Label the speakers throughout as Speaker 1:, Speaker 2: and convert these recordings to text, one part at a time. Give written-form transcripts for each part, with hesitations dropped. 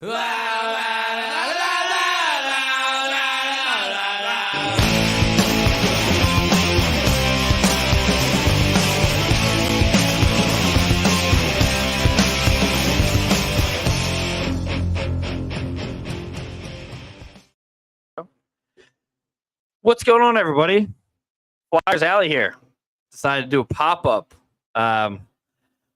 Speaker 1: What's going on, everybody? Flyers Alley here. Decided to do a pop-up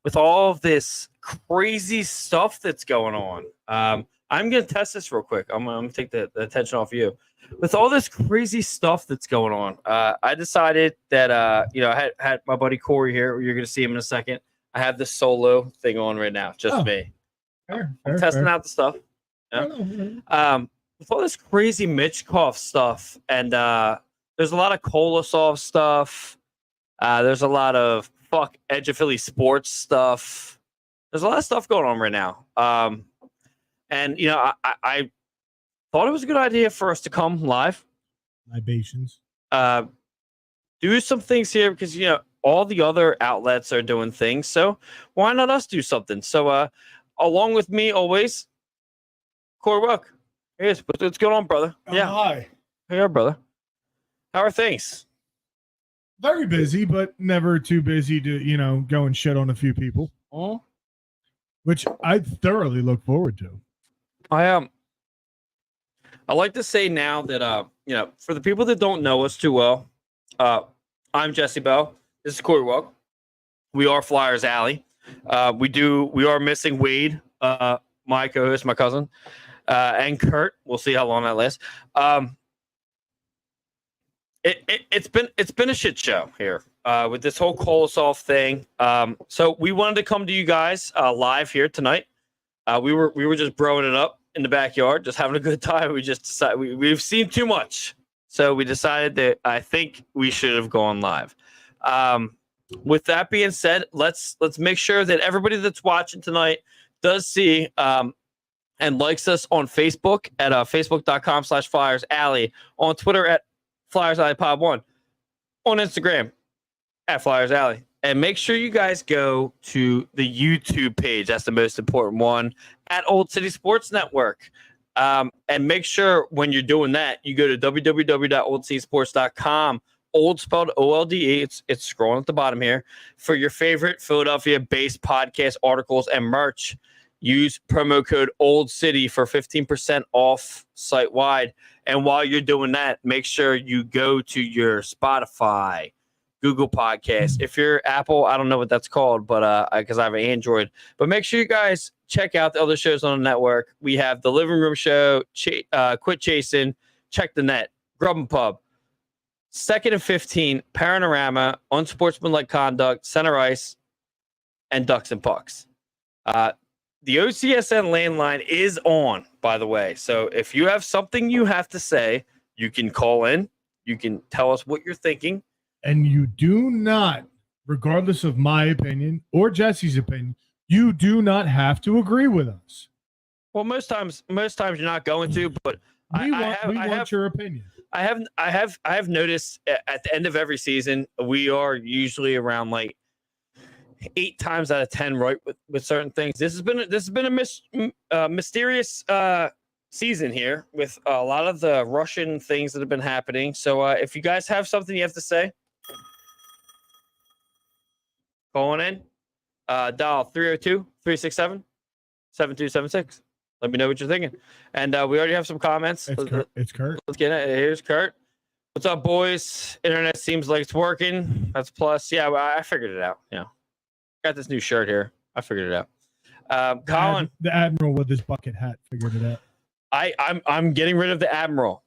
Speaker 1: with all of this crazy stuff that's going on. I'm going to test this real quick. I'm going to take the attention off you. With all this crazy stuff that's going on, I decided that, I had my buddy Corey here. You're going to see him in a second. I have this solo thing on right now, just me. I'm testing out the stuff. Yeah. With all this crazy Michkov stuff, and there's a lot of Kolosov stuff. There's a lot of Edge of Philly sports stuff. There's a lot of stuff going on right now. And I thought it was a good idea for us to come live.
Speaker 2: Libations.
Speaker 1: Do some things here because all the other outlets are doing things. So why not us do something? So along with me always, Corey Welk. Hey, what's going on, brother?
Speaker 2: Yeah. Hi.
Speaker 1: Hey, brother. How are things?
Speaker 2: Very busy, but never too busy to, go and shit on a few people.
Speaker 1: Mm-hmm.
Speaker 2: Which I thoroughly look forward to.
Speaker 1: I like to say now that for the people that don't know us too well, I'm Jesse Bell. This is Corey Welk. We are Flyers Alley. We are missing Wade, my co-host, my cousin. And Kurt, we'll see how long that lasts. It's been a shit show here with this whole Kolosov thing. So we wanted to come to you guys live here tonight. We were just broing it up in the backyard, just having a good time. We just decided we've seen too much, so we decided that I think we should have gone live. With that being said, let's make sure that everybody that's watching tonight does see and likes us on Facebook at facebook.com/Flyers Alley, on Twitter at Flyers Alley Pod 1, on Instagram at Flyers Alley. And make sure you guys go to the YouTube page. That's the most important one, at Old City Sports Network. And make sure when you're doing that, you go to www.oldcitysports.com. Old spelled OLDE. It's scrolling at the bottom here for your favorite Philadelphia-based podcast articles and merch. Use promo code Old City for 15% off site wide. And while you're doing that, make sure you go to your Spotify, Google Podcasts. If you're Apple, I don't know what that's called, but because I have an Android. But make sure you guys check out the other shows on the network. We have the Living Room Show, Quit Chasing, Check the Net, Grub and Pub, Second and 15, Panorama, Unsportsmanlike Conduct, Center Ice, and Ducks and Pucks. The OCSN landline is on, by the way. So if you have something you have to say, you can call in. You can tell us what you're thinking.
Speaker 2: And you do not, regardless of my opinion or Jesse's opinion, you do not have to agree with us.
Speaker 1: Well, most times you're not going to, but
Speaker 2: we want your opinion.
Speaker 1: I have noticed at the end of every season, we are usually around like 8 times out of 10 right with certain things. This has been a mysterious season here with a lot of the Russian things that have been happening. So if you guys have something you have to say, call in, dial 302-367-7276. Let me know what you're thinking. And we already have some comments.
Speaker 2: It's Kurt.
Speaker 1: Let's get it. Here's Kurt. What's up, boys? Internet seems like it's working. That's plus. Yeah, I figured it out. Yeah. Got this new shirt here. I figured it out. Colin,
Speaker 2: the Admiral with his bucket hat figured it out.
Speaker 1: I'm getting rid of the Admiral.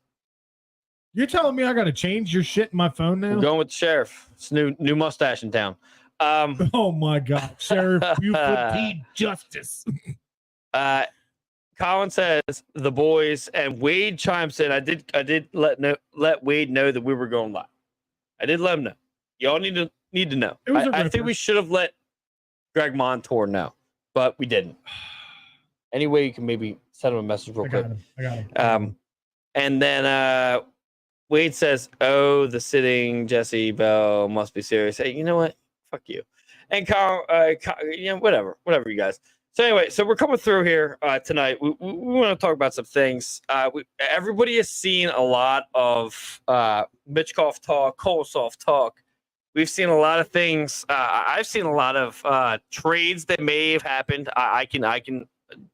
Speaker 2: You're telling me I got to change your shit in my phone now?
Speaker 1: I'm going with the sheriff. It's new mustache in town.
Speaker 2: Oh my God, Sheriff Buford P. Justice.
Speaker 1: Colin says the boys, and Wade chimes in. I did let Wade know that we were going live. I did let him know. Y'all need to know. I think we should have let Greg Montour know, but we didn't. Anyway, you can maybe send him a message real quick.
Speaker 2: I got him.
Speaker 1: And then Wade says, "Oh, the sitting Jesse Bell must be serious." Hey, you know what? Fuck you. And Kyle, whatever you guys. So anyway, so we're coming through here tonight. We want to talk about some things. Everybody has seen a lot of Michkov talk, Kolosov talk. We've seen a lot of things. I've seen a lot of trades that may have happened. I can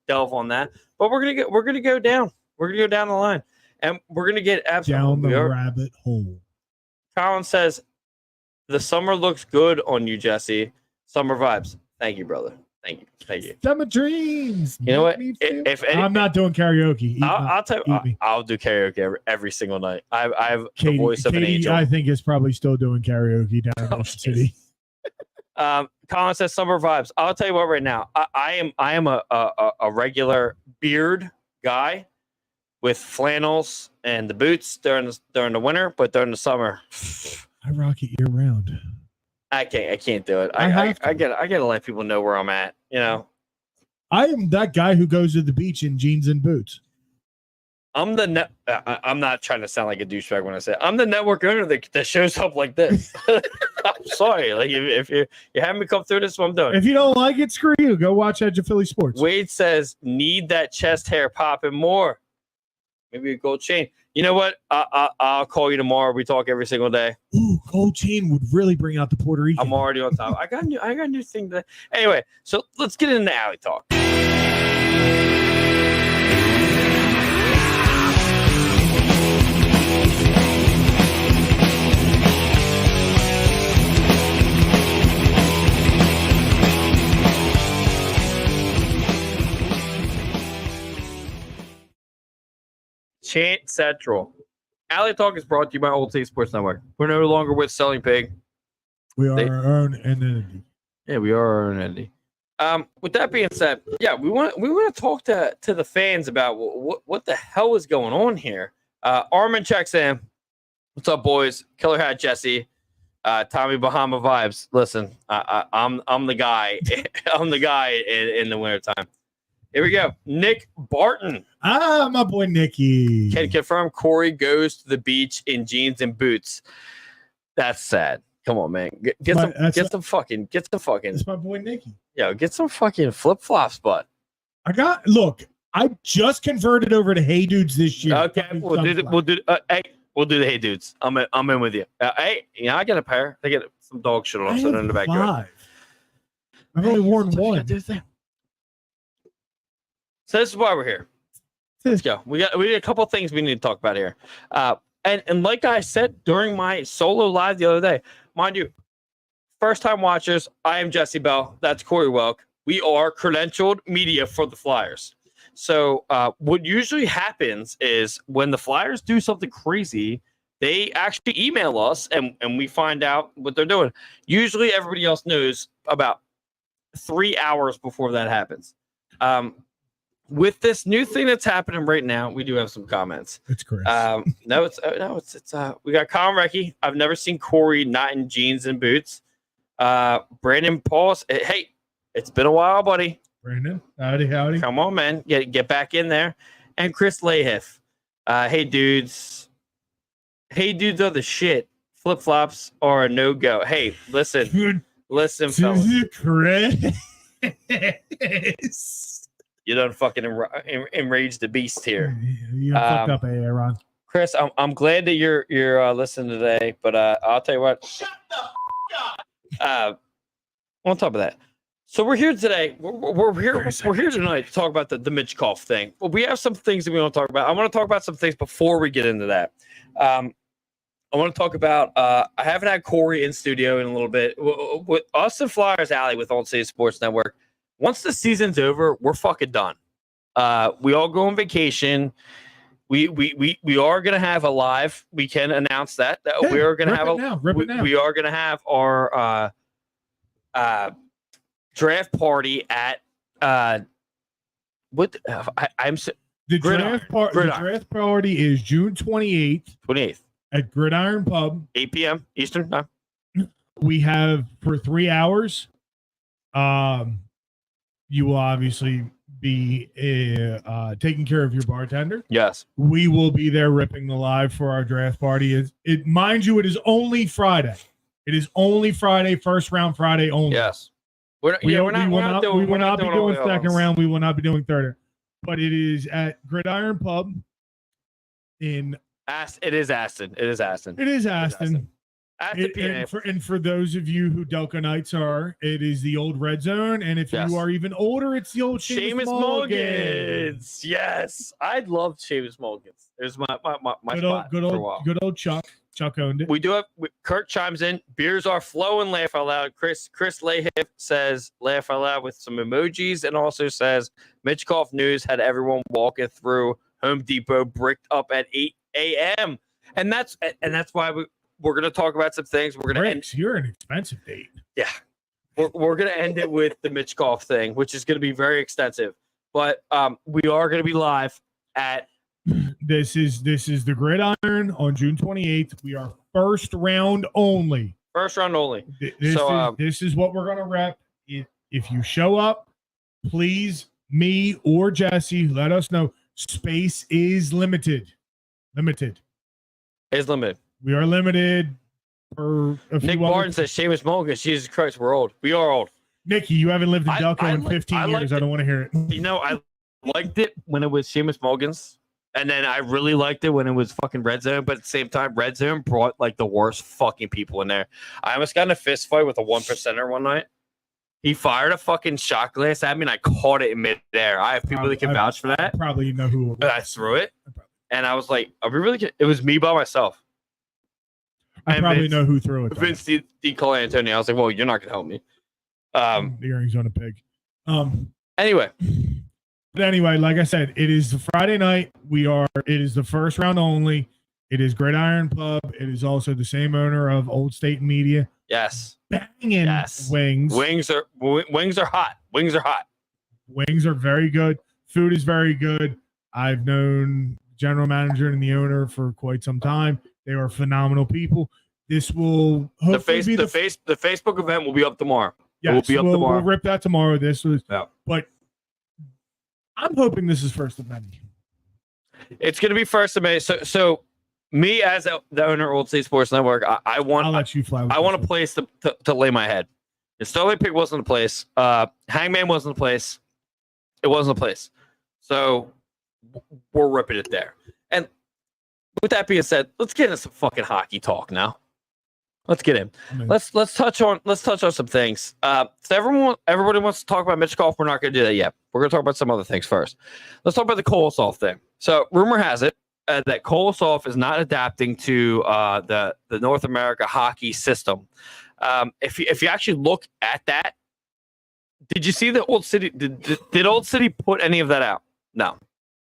Speaker 1: delve on that, but we're gonna go down. We're gonna go down the line, and we're gonna get absolutely
Speaker 2: down the rabbit hole.
Speaker 1: Colin says the summer looks good on you, Jesse. Summer vibes. Thank you, brother. Thank you.
Speaker 2: Summer dreams.
Speaker 1: You know what? If
Speaker 2: I'm not doing karaoke.
Speaker 1: I'll tell you, I'll do karaoke every single night. I have the voice of an angel.
Speaker 2: I think is probably still doing karaoke down in Ocean City.
Speaker 1: Colin says summer vibes. I'll tell you what. Right now, I am a regular beard guy with flannels and the boots during the winter, but during the summer,
Speaker 2: I rock it year round.
Speaker 1: I can't do it. I gotta let people know where I'm at. You know,
Speaker 2: I am that guy who goes to the beach in jeans and boots.
Speaker 1: I'm not trying to sound like a douchebag when I say it. I'm the network owner that shows up like this. I'm sorry. Like if you having me come through this, what I'm doing.
Speaker 2: If you don't like it, screw you. Go watch Edge of Philly Sports.
Speaker 1: Wade says need that chest hair popping more. Maybe a gold chain. You know what? I'll call you tomorrow. We talk every single day.
Speaker 2: Ooh, gold chain would really bring out the Puerto Rican.
Speaker 1: I'm already on top. I got a new thing today. Anyway, so let's get into alley talk. Chant Central. Alley Talk is brought to you by Old State Sports Network. We're no longer with Selling Pig.
Speaker 2: We are our own entity.
Speaker 1: Yeah, we are our own entity. With that being said, yeah, we want to talk to the fans about what the hell is going on here. Armin checks in. What's up, boys? Killer Hat Jesse. Tommy Bahama vibes. Listen, I'm the guy. I'm the guy in the wintertime. Here we go. Nick Barton.
Speaker 2: My boy Nicky.
Speaker 1: Can confirm Corey goes to the beach in jeans and boots. That's sad. Come on, man. Get some fucking.
Speaker 2: That's my boy Nicky.
Speaker 1: Yo, get some fucking flip flops, bud.
Speaker 2: I just converted over to Hey Dudes this year.
Speaker 1: Okay, we'll do the Hey Dudes. I'm in with you. Hey, I got a pair. They get some dog shit on in the backyard.
Speaker 2: I've only worn one.
Speaker 1: So this is why we're here. Let's go. We got a couple things we need to talk about here. And like I said during my solo live the other day, mind you, first time watchers, I am Jesse Bell. That's Corey Welk. We are credentialed media for the Flyers. So what usually happens is when the Flyers do something crazy, they actually email us and we find out what they're doing. Usually everybody else knows about 3 hours before that happens. With this new thing that's happening right now, we do have some comments.
Speaker 2: It's Chris.
Speaker 1: It's we got Colin Recchi. I've never seen Corey not in jeans and boots. Brandon Pauls. Hey, it's been a while, buddy.
Speaker 2: Brandon, howdy.
Speaker 1: Come on, man. Get back in there. And Chris Lahiff. Hey, dudes. Hey, dudes are the shit. Flip flops are a no go. Hey, listen, fellas.
Speaker 2: Chris.
Speaker 1: You done fucking enraged the beast here.
Speaker 2: You fucked up, Aaron.
Speaker 1: Chris, I'm glad that you're listening today, but I'll tell you what.
Speaker 3: Shut the up.
Speaker 1: On top of that, so we're here today. We're here tonight to talk about the Michkov thing. Well, we have some things that we want to talk about. I want to talk about some things before we get into that. I want to talk about. I haven't had Corey in studio in a little bit. With us and Flyers Alley with Old State Sports Network. Once the season's over, we're fucking done. We all go on vacation. We are gonna have a live. We can announce that we are gonna have we are gonna have our draft party at the
Speaker 2: draft party is June 28th at Gridiron Pub,
Speaker 1: 8 p.m. Eastern time.
Speaker 2: We have for 3 hours. You will obviously be taking care of your bartender.
Speaker 1: Yes.
Speaker 2: We will be there ripping the live for our draft party. Mind you, it is only Friday. It is only Friday, first round Friday only.
Speaker 1: Yes. We're not
Speaker 2: we will not be doing
Speaker 1: all
Speaker 2: second
Speaker 1: playoffs.
Speaker 2: round. We will not be doing third. But it is at Gridiron Pub in.
Speaker 1: It is Aston. It is Aston.
Speaker 2: It is Aston.
Speaker 1: Aston PA.
Speaker 2: And for those of you who Delco Knights are, it is the old Red Zone. And if
Speaker 1: Yes.
Speaker 2: you are even older, it's the old Seamus
Speaker 1: Mulligans. Yes, I loved Seamus Mulligans. It was my spot for a while.
Speaker 2: Good old Chuck. Chuck owned it.
Speaker 1: We do have Kurt chimes in. Beers are flowing. Laugh out loud. Chris Lahip says laugh out loud with some emojis, and also says Michkov news had everyone walking through Home Depot bricked up at 8 a.m. And that's why we're gonna talk about some things. We're gonna end.
Speaker 2: You're an expensive date.
Speaker 1: Yeah, we're gonna end it with the Michkov thing, which is gonna be very extensive. But we are gonna be live at.
Speaker 2: This is the Gridiron on June 28th. We are first round only.
Speaker 1: First round only.
Speaker 2: This is what we're gonna rep. If you show up, please, me or Jesse, let us know. Space is limited.
Speaker 1: Is limited.
Speaker 2: We are limited. For
Speaker 1: Nick Barton says Seamus Mulligan. Jesus Christ, we're old. We are old.
Speaker 2: Nikki, you haven't lived in Delco in 15 years. I don't want to hear it.
Speaker 1: You know, I liked it when it was Seamus Mulligan's. And then I really liked it when it was fucking Red Zone, but at the same time, Red Zone brought like the worst fucking people in there. I almost got in a fist fight with a 1%er one night. He fired a fucking shot glass at me, and I caught it in midair. I have people that can vouch for that.
Speaker 2: I probably know who it was.
Speaker 1: But I threw it, and I was like, "Are we really?" It was me by myself.
Speaker 2: I probably know who threw it.
Speaker 1: Vince Cole Antonio. I was like, "Well, you're not gonna help me."
Speaker 2: The earrings on a pig.
Speaker 1: Anyway.
Speaker 2: But anyway, like I said, it is the Friday night. It is the first round only. It is Gridiron Pub. It is also the same owner of Old State Media.
Speaker 1: Yes.
Speaker 2: Banging
Speaker 1: yes.
Speaker 2: wings.
Speaker 1: Wings are hot. Wings are hot.
Speaker 2: Wings are very good. Food is very good. I've known general manager and the owner for quite some time. They are phenomenal people. This will hopefully
Speaker 1: the Facebook event will be up tomorrow.
Speaker 2: Yes,
Speaker 1: it will be up tomorrow.
Speaker 2: We'll rip that tomorrow.
Speaker 1: Yeah.
Speaker 2: But I'm hoping this is first of many.
Speaker 1: It's going to be first of May. So me as the owner of Old State Sports Network, I'll
Speaker 2: let you fly.
Speaker 1: I want a place to lay my head. The Starlight Pig wasn't a place. Hangman wasn't a place. It wasn't a place. So we're ripping it there. And with that being said, let's get into some fucking hockey talk now. Let's get in. Let's touch on some things. So everybody wants to talk about Michkov. We're not going to do that yet. We're going to talk about some other things first. Let's talk about the Kolosov thing. So rumor has it that Kolosov is not adapting to the North America hockey system. If you actually look at that, did you see the Old City? Did Old City put any of that out? No,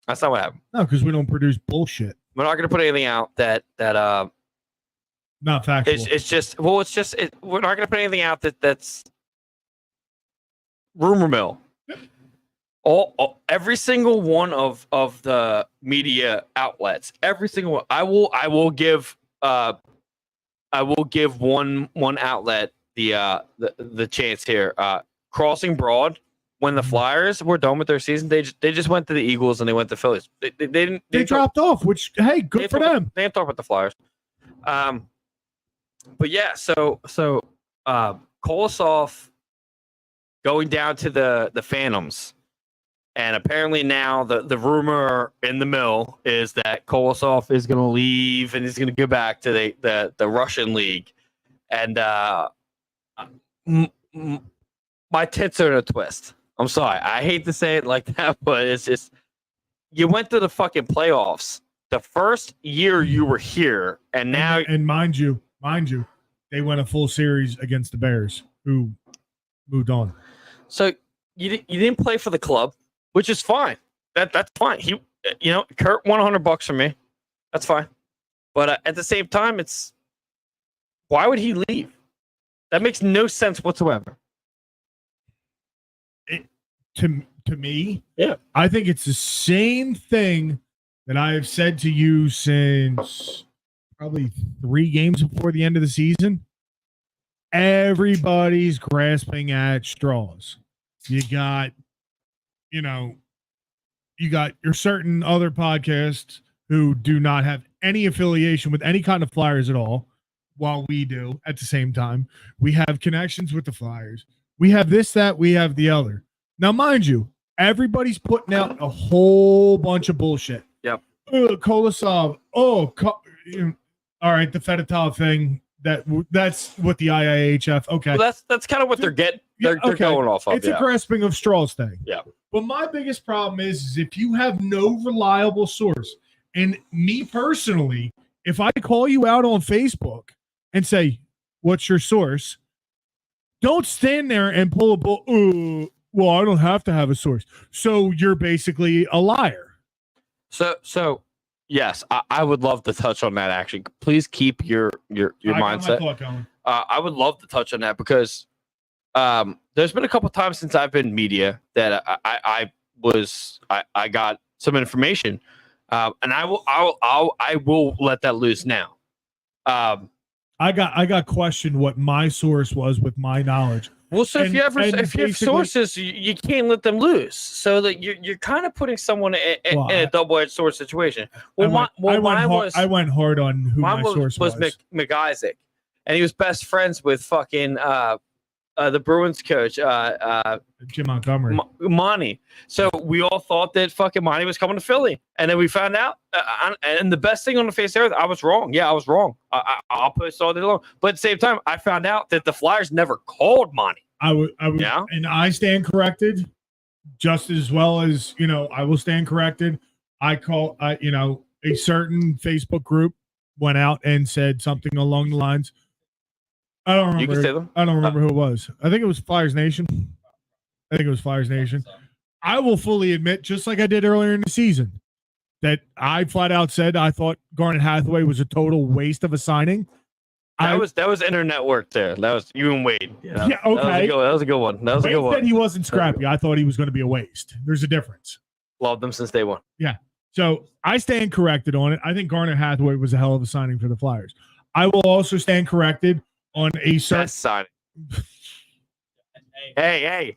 Speaker 1: that's not what happened.
Speaker 2: No, because we don't produce bullshit.
Speaker 1: We're not going to put anything out that
Speaker 2: not factual.
Speaker 1: We're not going to put anything out that's rumor mill. Every single one of the media outlets, every single one. I will give one outlet the chance here. Crossing Broad, when the Flyers were done with their season, they just went to the Eagles and they went to Phillies. They
Speaker 2: dropped off, which hey, good for them.
Speaker 1: They didn't talk about the Flyers. But yeah, so Kolosov going down to the Phantoms, and apparently now the rumor in the mill is that Kolosov is going to leave and he's going to go back to the Russian league, and my tits are in a twist. I'm sorry, I hate to say it like that, but it's just you went to the fucking playoffs the first year you were here, and now
Speaker 2: and mind you, they went a full series against the Bears, who moved on.
Speaker 1: So you didn't play for the club, which is fine. That's fine. Kurt won $100 from me. That's fine. But at the same time, why would he leave? That makes no sense whatsoever.
Speaker 2: To me,
Speaker 1: yeah,
Speaker 2: I think it's the same thing that I have said to you since probably 3 games before the end of the season. Everybody's grasping at straws. You got your certain other podcasts who do not have any affiliation with any kind of Flyers at all, while we do at the same time. We have connections with the Flyers. We have this, that, we have the other. Now, mind you, everybody's putting out a whole bunch of bullshit.
Speaker 1: Yep.
Speaker 2: Kolosov. All right, the Fedotov thing. That's what the IIHF. Okay.
Speaker 1: Well, that's kind of what they're getting. They're going off of.
Speaker 2: It's a grasping of straws thing.
Speaker 1: Yeah.
Speaker 2: But my biggest problem is if you have no reliable source, and me personally, if I call you out on Facebook and say, "What's your source?" Don't stand there and pull a bull. Well, I don't have to have a source. So you're basically a liar.
Speaker 1: So yes, I would love to touch on that. Actually, please keep your mindset. I would love to touch on that because there's been a couple times since I've been media that I got some information, and I will let that loose now.
Speaker 2: I got questioned what my source was with my knowledge.
Speaker 1: Well, so if you have sources, you can't let them loose. So that you're kind of putting someone in a double-edged sword situation. Well,
Speaker 2: I went hard on who my source was.
Speaker 1: McIsaac, and he was best friends with fucking the Bruins coach,
Speaker 2: Jim Montgomery,
Speaker 1: Monty. So we all thought that fucking Monty was coming to Philly, and then we found out. And the best thing on the face of the earth, I was wrong. Yeah, I was wrong. I'll post all day long. But at the same time, I found out that the Flyers never called Monty.
Speaker 2: I would, and I stand corrected, just as well as I will stand corrected. A certain Facebook group went out and said something along the lines. I don't remember.
Speaker 1: You can say them.
Speaker 2: I don't remember who it was. I think it was Flyers Nation. I will fully admit, just like I did earlier in the season, that I flat out said I thought Garnet Hathaway was a total waste of a signing.
Speaker 1: That was internet work there. That was you and Wade.
Speaker 2: Yeah, okay.
Speaker 1: That was a good one. Wade
Speaker 2: said he wasn't scrappy. I thought he was going to be a waste. There's a difference.
Speaker 1: Loved them since day one.
Speaker 2: Yeah. So I stand corrected on it. I think Garnet Hathaway was a hell of a signing for the Flyers. I will also stand corrected on a certain
Speaker 1: best signing. Hey.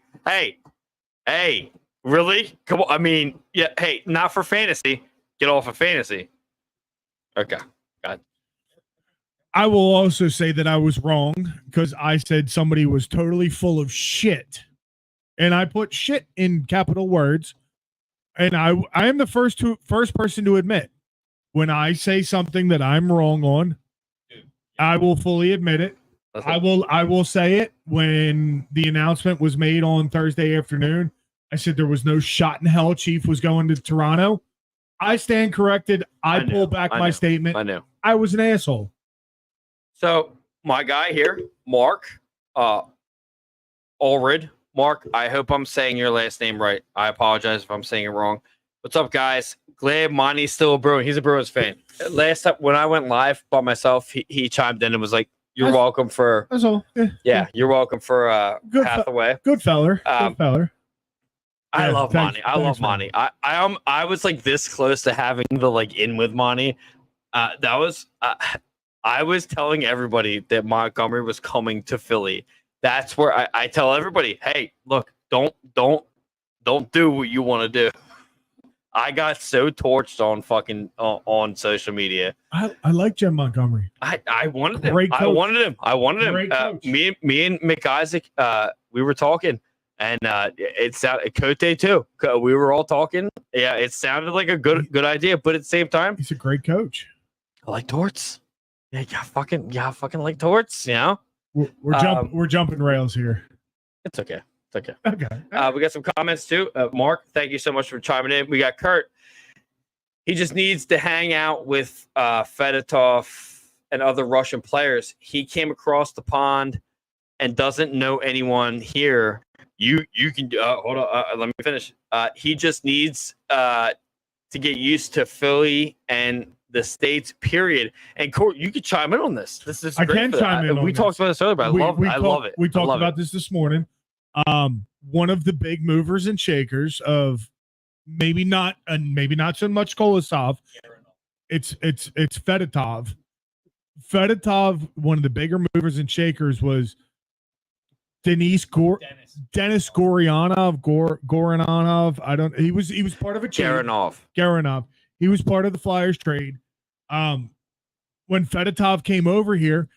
Speaker 1: Really? Come on. I mean, yeah. Hey, not for fantasy. Get off of fantasy. Okay. God.
Speaker 2: I will also say that I was wrong because I said somebody was totally full of shit. And I put shit in capital words. And I am the first person to admit when I say something that I'm wrong on, I will fully admit it. I will say it. When the announcement was made on Thursday afternoon, I said there was no shot in hell Chief was going to Toronto. I stand corrected. I pull back my statement.
Speaker 1: I know.
Speaker 2: I was an asshole.
Speaker 1: So my guy here, Mark, Ulrid. Mark, I hope I'm saying your last name right. I apologize if I'm saying it wrong. What's up, guys? Glad Monty's still a Bruin. He's a Bruins fan. Last time when I went live by myself, he chimed in and was like, "You're welcome for."
Speaker 2: That's all.
Speaker 1: Yeah, you're welcome for Hathaway.
Speaker 2: Good feller. Good feller.
Speaker 1: I love Monty. I love Monty. I was like this close to having the in with Monty. That was I was telling everybody that Montgomery was coming to Philly. That's where I tell everybody, hey, look, don't do what you want to do. I got so torched on fucking on social media.
Speaker 2: I like Jim Montgomery.
Speaker 1: I wanted him. I wanted him. Me and McIsaac, we were talking, and it sounded Cote too. We were all talking. Yeah, it sounded like a good idea, but at the same time,
Speaker 2: he's a great coach.
Speaker 1: I like Torts. Yeah, fucking like Torts. You know.
Speaker 2: We're jumping rails here.
Speaker 1: It's okay. Okay. We got some comments too. Mark, thank you so much for chiming in. We got Kurt. He just needs to hang out with Fedotov and other Russian players. He came across the pond and doesn't know anyone here. You can hold on. Let me finish. He just needs to get used to Philly and the States, period. And Court, you could chime in on this. This is
Speaker 2: I can chime in.
Speaker 1: We talked about this earlier, but I love it.
Speaker 2: We talked about this morning. One of the big movers and shakers of maybe not so much Kolosov. It's Fedotov. Fedotov, one of the bigger movers and shakers was Dennis Goranov. He was part of a trade. Garanov. He was part of the Flyers trade. When Fedotov came over here,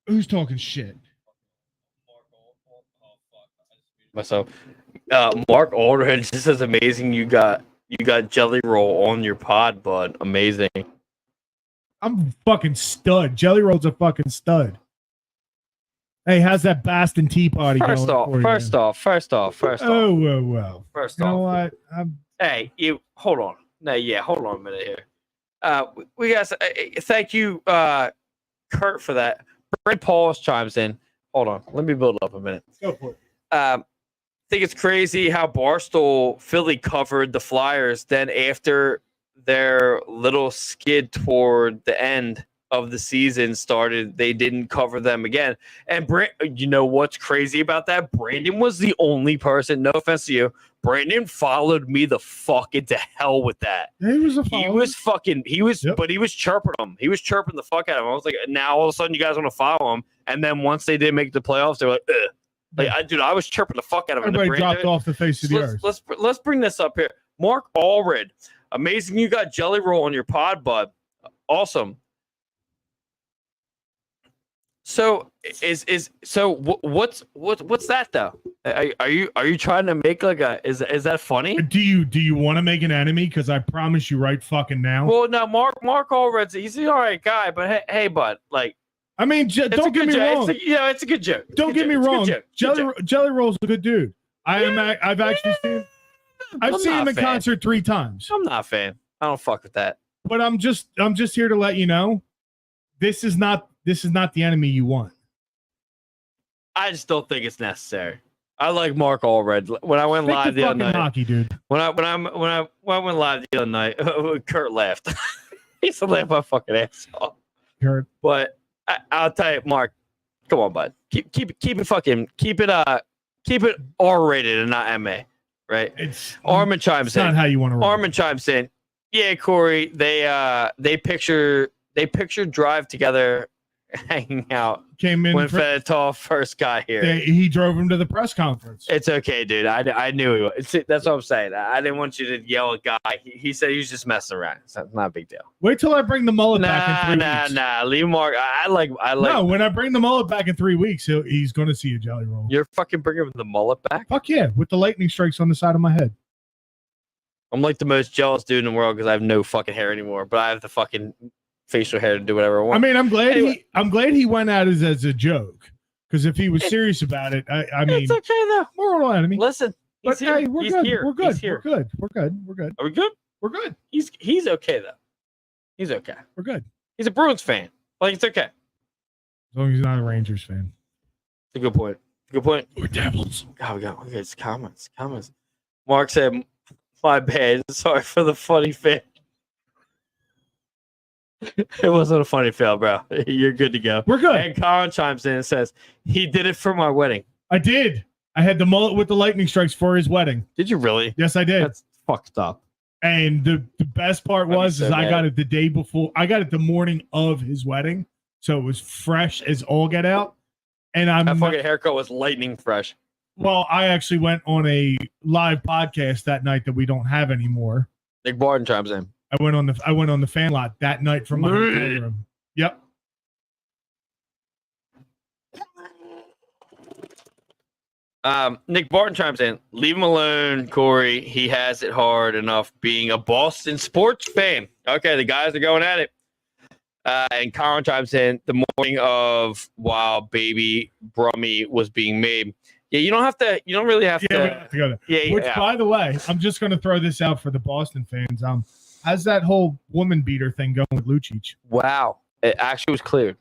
Speaker 2: who's talking shit?
Speaker 1: myself. Mark Aldridge, this is amazing. You got Jelly Roll on your pod, bud. Amazing.
Speaker 2: I'm fucking stud. Jelly Roll's a fucking stud. Hey, how's that Boston Tea Party
Speaker 1: First
Speaker 2: going?
Speaker 1: off.
Speaker 2: Oh, well.
Speaker 1: First
Speaker 2: You know
Speaker 1: off.
Speaker 2: what?
Speaker 1: Hey, you hold on. No, yeah, hold on a minute here. We got thank you, Kurt, for that. Brent Pauls chimes in. Hold on. Let me build up a minute.
Speaker 2: Go for it.
Speaker 1: I think it's crazy how Barstool Philly covered the Flyers. Then after their little skid toward the end of the season started, they didn't cover them again. And you know what's crazy about that? Brandon was the only person. No offense to you, Brandon followed me the fuck into hell with that.
Speaker 2: He was
Speaker 1: Yep. But he was chirping them. He was chirping the fuck out of him. I was like, now all of a sudden you guys want to follow him. And then once they did make the playoffs, they were like, ugh. Like, I was chirping the fuck out of him.
Speaker 2: Everybody dropped off the face of the earth.
Speaker 1: Let's bring this up here. Mark Allred, amazing. You got Jelly Roll on your pod, bud. Awesome. So what's that though? Are you trying to make like a is that funny?
Speaker 2: Do you want to make an enemy? Because I promise you right fucking now.
Speaker 1: Well, no, Mark Allred's he's an all right guy, but hey, bud, like.
Speaker 2: I mean, don't get me wrong.
Speaker 1: It's a good joke.
Speaker 2: Don't get me wrong. Jelly Roll's a good dude. I've actually seen. I've seen him in concert 3 times.
Speaker 1: I'm not a fan. I don't fuck with that.
Speaker 2: But I'm just here to let you know, this is not the enemy you want.
Speaker 1: I just don't think it's necessary. I like Mark Allred. When I went live the other night,
Speaker 2: hockey, dude.
Speaker 1: When I went live the other night, Kurt laughed. He used to laugh my fucking ass off.
Speaker 2: Kurt,
Speaker 1: but I'll tell you, Mark, come on, bud. Keep it R-rated and not MA, right? Armin chimes in.
Speaker 2: Not how you want to roll.
Speaker 1: Armin chimes in. Yeah, Corey. They picture drive together, hanging out.
Speaker 2: Came in
Speaker 1: when Fedotov first got here.
Speaker 2: He drove him to the press conference.
Speaker 1: It's okay, dude. I knew he was. That's what I'm saying. I didn't want you to yell at Guy. He said he was just messing around. It's not a big deal.
Speaker 2: Wait till I bring the mullet back in 3 weeks.
Speaker 1: Nah. Leave Mark. I like.
Speaker 2: No, when I bring the mullet back in 3 weeks, he's going to see a Jelly Roll.
Speaker 1: You're fucking bringing the mullet back?
Speaker 2: Fuck yeah, with the lightning strikes on the side of my head.
Speaker 1: I'm like the most jealous dude in the world because I have no fucking hair anymore, but I have the fucking facial hair to do whatever I want.
Speaker 2: I mean, I'm glad he went out as a joke, because if he was serious about it, I mean,
Speaker 1: it's okay though.
Speaker 2: Moral enemy.
Speaker 1: Listen,
Speaker 2: but hey, we're good.
Speaker 1: Here.
Speaker 2: We're good.
Speaker 1: He's here.
Speaker 2: We're good.
Speaker 1: Are we good?
Speaker 2: We're good.
Speaker 1: He's okay though. He's okay.
Speaker 2: We're good.
Speaker 1: He's a Bruins fan. Like, it's okay.
Speaker 2: As long as he's not a Rangers fan.
Speaker 1: It's a good point. Good point.
Speaker 2: We're Devils.
Speaker 1: Oh, we got it's comments. Mark said, "My bad. Sorry for the funny fail." It wasn't a funny fail, bro. You're good to go.
Speaker 2: We're good.
Speaker 1: And Colin chimes in and says, "He did it for my wedding."
Speaker 2: I did. I had the mullet with the lightning strikes for his wedding.
Speaker 1: Did you really?
Speaker 2: Yes, I did.
Speaker 1: That's fucked up.
Speaker 2: And the best part was I got it the day before. I got it the morning of his wedding, so it was fresh as all get out. And
Speaker 1: that fucking haircut was lightning fresh.
Speaker 2: Well, I actually went on a live podcast that night that we don't have anymore.
Speaker 1: Nick Barton chimes in.
Speaker 2: I went on the fan lot that night from my hotel room. Yep.
Speaker 1: Nick Barton chimes in. Leave him alone, Corey. He has it hard enough being a Boston sports fan. Okay, the guys are going at it. And Colin chimes in the morning of while Baby Brummy was being made. Yeah, you don't really have to.
Speaker 2: We have to go there.
Speaker 1: Yeah.
Speaker 2: Which, by the way, I'm just going to throw this out for the Boston fans. How's that whole woman beater thing going with Lucic?
Speaker 1: Wow, it actually was cleared.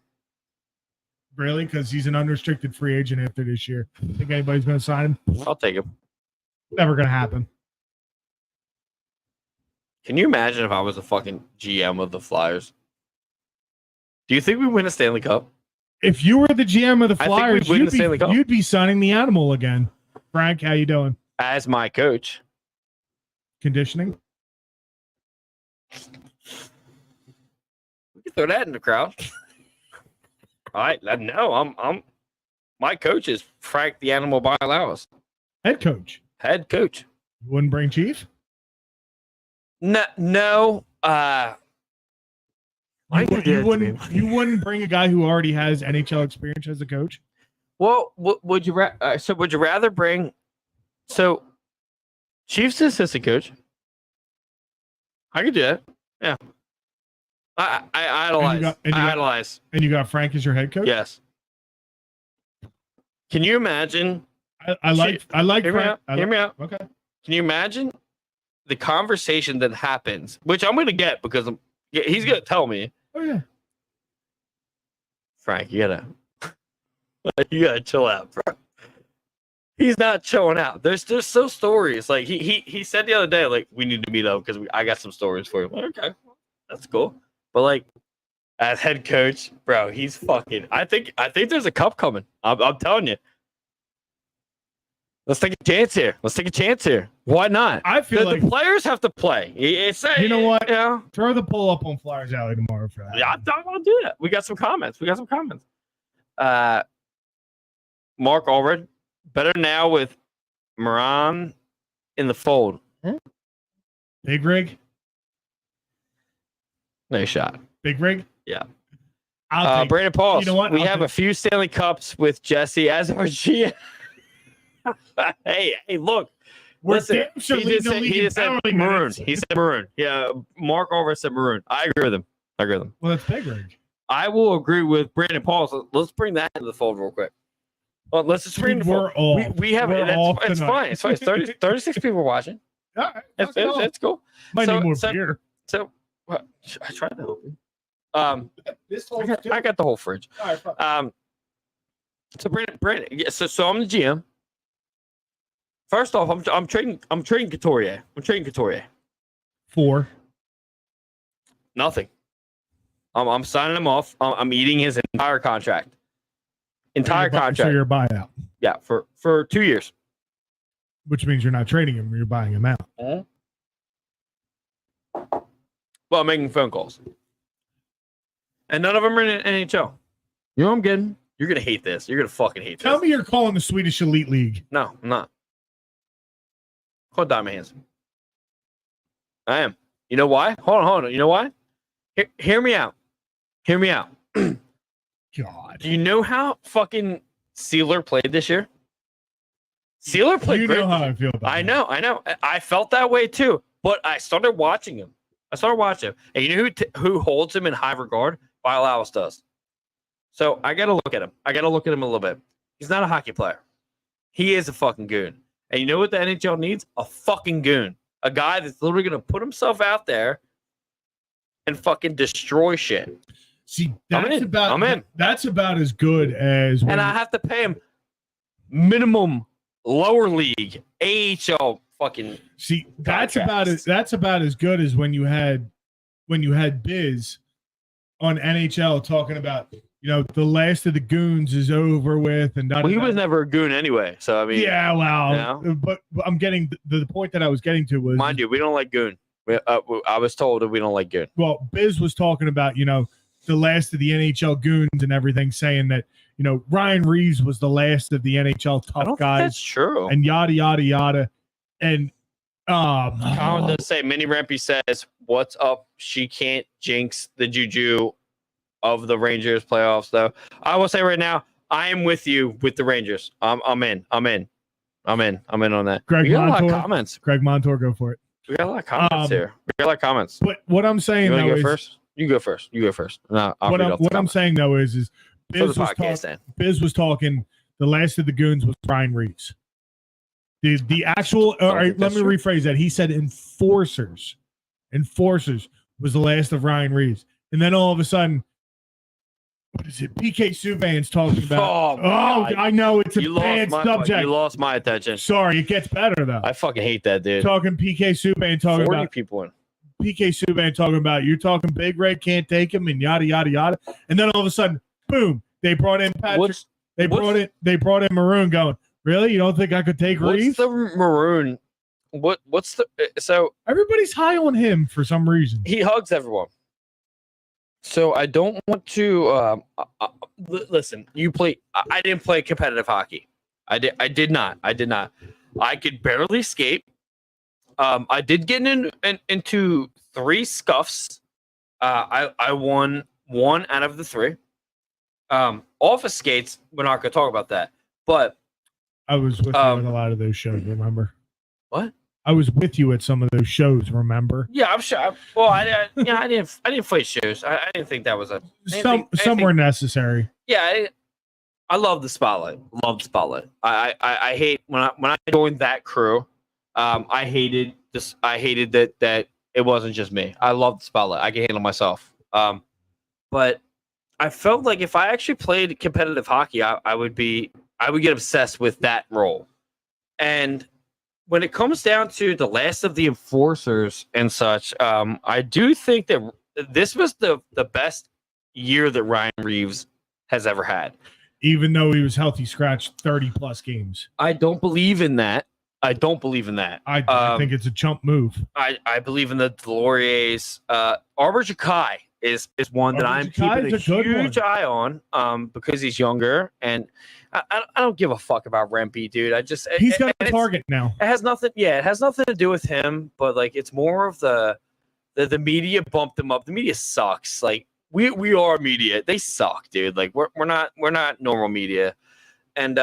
Speaker 2: Really? Because he's an unrestricted free agent after this year. Think anybody's going to sign him?
Speaker 1: I'll take him.
Speaker 2: Never going to happen.
Speaker 1: Can you imagine if I was the fucking GM of the Flyers? Do you think we win a Stanley Cup?
Speaker 2: If you were the GM of the Flyers, you'd be signing the animal again. Frank, how you doing?
Speaker 1: As my coach.
Speaker 2: Conditioning?
Speaker 1: We can throw that in the crowd. All right, no, I'm. My coach is Frank the Animal Bialowis.
Speaker 2: Head coach.
Speaker 1: You
Speaker 2: wouldn't bring Chief?
Speaker 1: No.
Speaker 2: You wouldn't bring a guy who already has NHL experience as a coach?
Speaker 1: Well, would you rather bring So, Chiefs assistant coach. I could do that. Yeah. I idolize. I idolize.
Speaker 2: And you got Frank as your head coach?
Speaker 1: Yes. Can you imagine?
Speaker 2: I like Frank.
Speaker 1: Hear me out.
Speaker 2: Okay.
Speaker 1: Can you imagine the conversation that happens, which I'm going to get because he's going to tell me.
Speaker 2: Oh yeah.
Speaker 1: Frank, you gotta chill out, bro. He's not chilling out. There's so stories. Like he said the other day, like we need to meet up because I got some stories for you. Like, okay, that's cool. But like as head coach, bro, he's fucking. I think there's a cup coming. I'm telling you. Let's take a chance here. Why not?
Speaker 2: I feel like
Speaker 1: the players have to play. It's
Speaker 2: you know what?
Speaker 1: Yeah.
Speaker 2: Throw the poll up on Flyers Alley tomorrow for that.
Speaker 1: Yeah, I'll do that. We got some comments. Mark Allred, better now with Moran in the fold.
Speaker 2: Big rig.
Speaker 1: Nice shot.
Speaker 2: Big rig.
Speaker 1: Yeah.
Speaker 2: You
Speaker 1: Brandon Pauls.
Speaker 2: know what?
Speaker 1: We have a few Stanley Cups with Jesse as our GM. hey, look. Listen, he just said maroon. He said maroon. Yeah, Mark Allred said maroon. I agree with him.
Speaker 2: Well, that's big rig.
Speaker 1: I will agree with Brandon Pauls. Let's bring that into the fold real quick. Well, let's just bring we have it. It's fine. It's fine. 36 people watching.
Speaker 2: All right,
Speaker 1: it's cool.
Speaker 2: Might need more beer.
Speaker 1: So I tried to help you. I got the whole fridge.
Speaker 2: All right,
Speaker 1: so Brandon. Yeah, so I'm the GM. First off, I'm trading Couturier. I'm trading Couturier.
Speaker 2: 4.
Speaker 1: Nothing. I'm signing him off. I'm eating his entire contract.
Speaker 2: So you're a buyout.
Speaker 1: Yeah, for 2 years.
Speaker 2: Which means you're not trading him, you're buying him out.
Speaker 1: Mm-hmm. Well, I'm making phone calls. And none of them are in NHL. You know what I'm getting? You're going to hate this. You're going to fucking hate this.
Speaker 2: Tell me you're calling the Swedish Elite League.
Speaker 1: No, I'm not. Hold Diamond Hands. I am. You know why? Hold on. You know why? Hear me out.
Speaker 2: God.
Speaker 1: Do you know how fucking Sealer played this year? Sealer played great.
Speaker 2: You know how I feel about
Speaker 1: I know. I felt that way too. But I started watching him. And you know who holds him in high regard? Kyle Alice does. So I got to look at him. a little bit. He's not a hockey player. He is a fucking goon. And you know what the NHL needs? A fucking goon. A guy that's literally going to put himself out there and fucking destroy shit.
Speaker 2: See, that's about as good as
Speaker 1: and I have to pay him minimum lower league AHL fucking.
Speaker 2: See, that's about as good as when you had Biz on NHL talking about, the last of the goons is over with, and
Speaker 1: he was never a goon anyway. So I mean,
Speaker 2: yeah, well, but I'm getting the point that I was getting to was,
Speaker 1: mind you, we don't like goon. I was told that we don't like goon.
Speaker 2: Well, Biz was talking about the last of the NHL goons and everything, saying that Ryan Reeves was the last of the NHL tough guys.
Speaker 1: That's true.
Speaker 2: And yada yada yada, and
Speaker 1: Colin does say Minnie Rampy says, "What's up? She can't jinx the juju of the Rangers playoffs, though." I will say right now, I am with you with the Rangers. I'm in on that.
Speaker 2: Greg
Speaker 1: we got
Speaker 2: Montour,
Speaker 1: a lot of comments.
Speaker 2: Greg Montour, go for it.
Speaker 1: We got a lot of comments here.
Speaker 2: But what I'm saying though is,
Speaker 1: first? You go first. No,
Speaker 2: what I'm saying though is Biz was talking. The last of the goons was Ryan Reeves. The actual. All right, let me rephrase that. He said enforcers was the last of Ryan Reeves, and then all of a sudden, what is it? PK Subban's talking about. I know it's a bad subject.
Speaker 1: You lost my attention.
Speaker 2: Sorry, it gets better though.
Speaker 1: I fucking hate that dude.
Speaker 2: Talking PK Subban talking
Speaker 1: 40
Speaker 2: about
Speaker 1: people in.
Speaker 2: PK Subban talking about you're talking Big Red can't take him and yada yada yada, and then all of a sudden, boom! They brought in Patrick. They brought in Maroon. Going, really? You don't think I could take Reeves?
Speaker 1: What's the Maroon? What's the so?
Speaker 2: Everybody's high on him for some reason.
Speaker 1: He hugs everyone. So I don't want to listen. You play. I didn't play competitive hockey. I did not. I could barely skate. I did get into 3 scuffs. I won 1 out of the 3. Off of skates, we're not going to talk about that. But
Speaker 2: I was with you at a lot of those shows. Remember?
Speaker 1: What?
Speaker 2: I was with you at some of those shows. Remember?
Speaker 1: Yeah, I'm sure. Well, I didn't fight shows. I didn't think that was a
Speaker 2: Some were necessary.
Speaker 1: Yeah, I love the spotlight. Love the spotlight. I hate when I joined that crew. I hated this. I hated that it wasn't just me. I love the spotlight. I can handle myself. But I felt like if I actually played competitive hockey, I would get obsessed with that role. And when it comes down to the last of the enforcers and such, I do think that this was the best year that Ryan Reeves has ever had.
Speaker 2: Even though he was healthy scratched 30 plus games.
Speaker 1: I don't believe in that. I think it's a chump move. I believe in the Deloriers. Arbor Jakai is one that I'm keeping a huge eye on because he's younger, and I don't give a fuck about Rempe, dude.
Speaker 2: He's got a target now.
Speaker 1: It has nothing. Yeah, it has nothing to do with him, but like it's more of the media bumped him up. The media sucks. Like we are media. They suck, dude. Like we're not normal media, and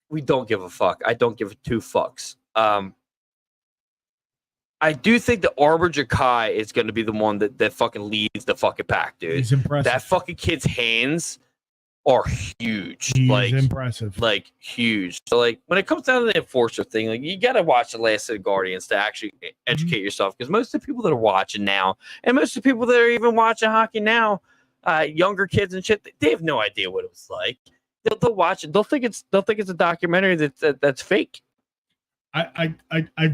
Speaker 1: we don't give a fuck. I don't give two fucks. I do think the Arbor Jakai is going to be the one that fucking leads the fucking pack, dude.
Speaker 2: He's impressive.
Speaker 1: That fucking kid's hands are huge.
Speaker 2: He's impressive.
Speaker 1: Like huge. So like when it comes down to the enforcer thing, like you got to watch the Last of the Guardians to actually educate yourself, because most of the people that are watching now, and most of the people that are even watching hockey now, younger kids and shit, they have no idea what it was like. They'll watch it. They'll think it's a documentary that's fake.
Speaker 2: I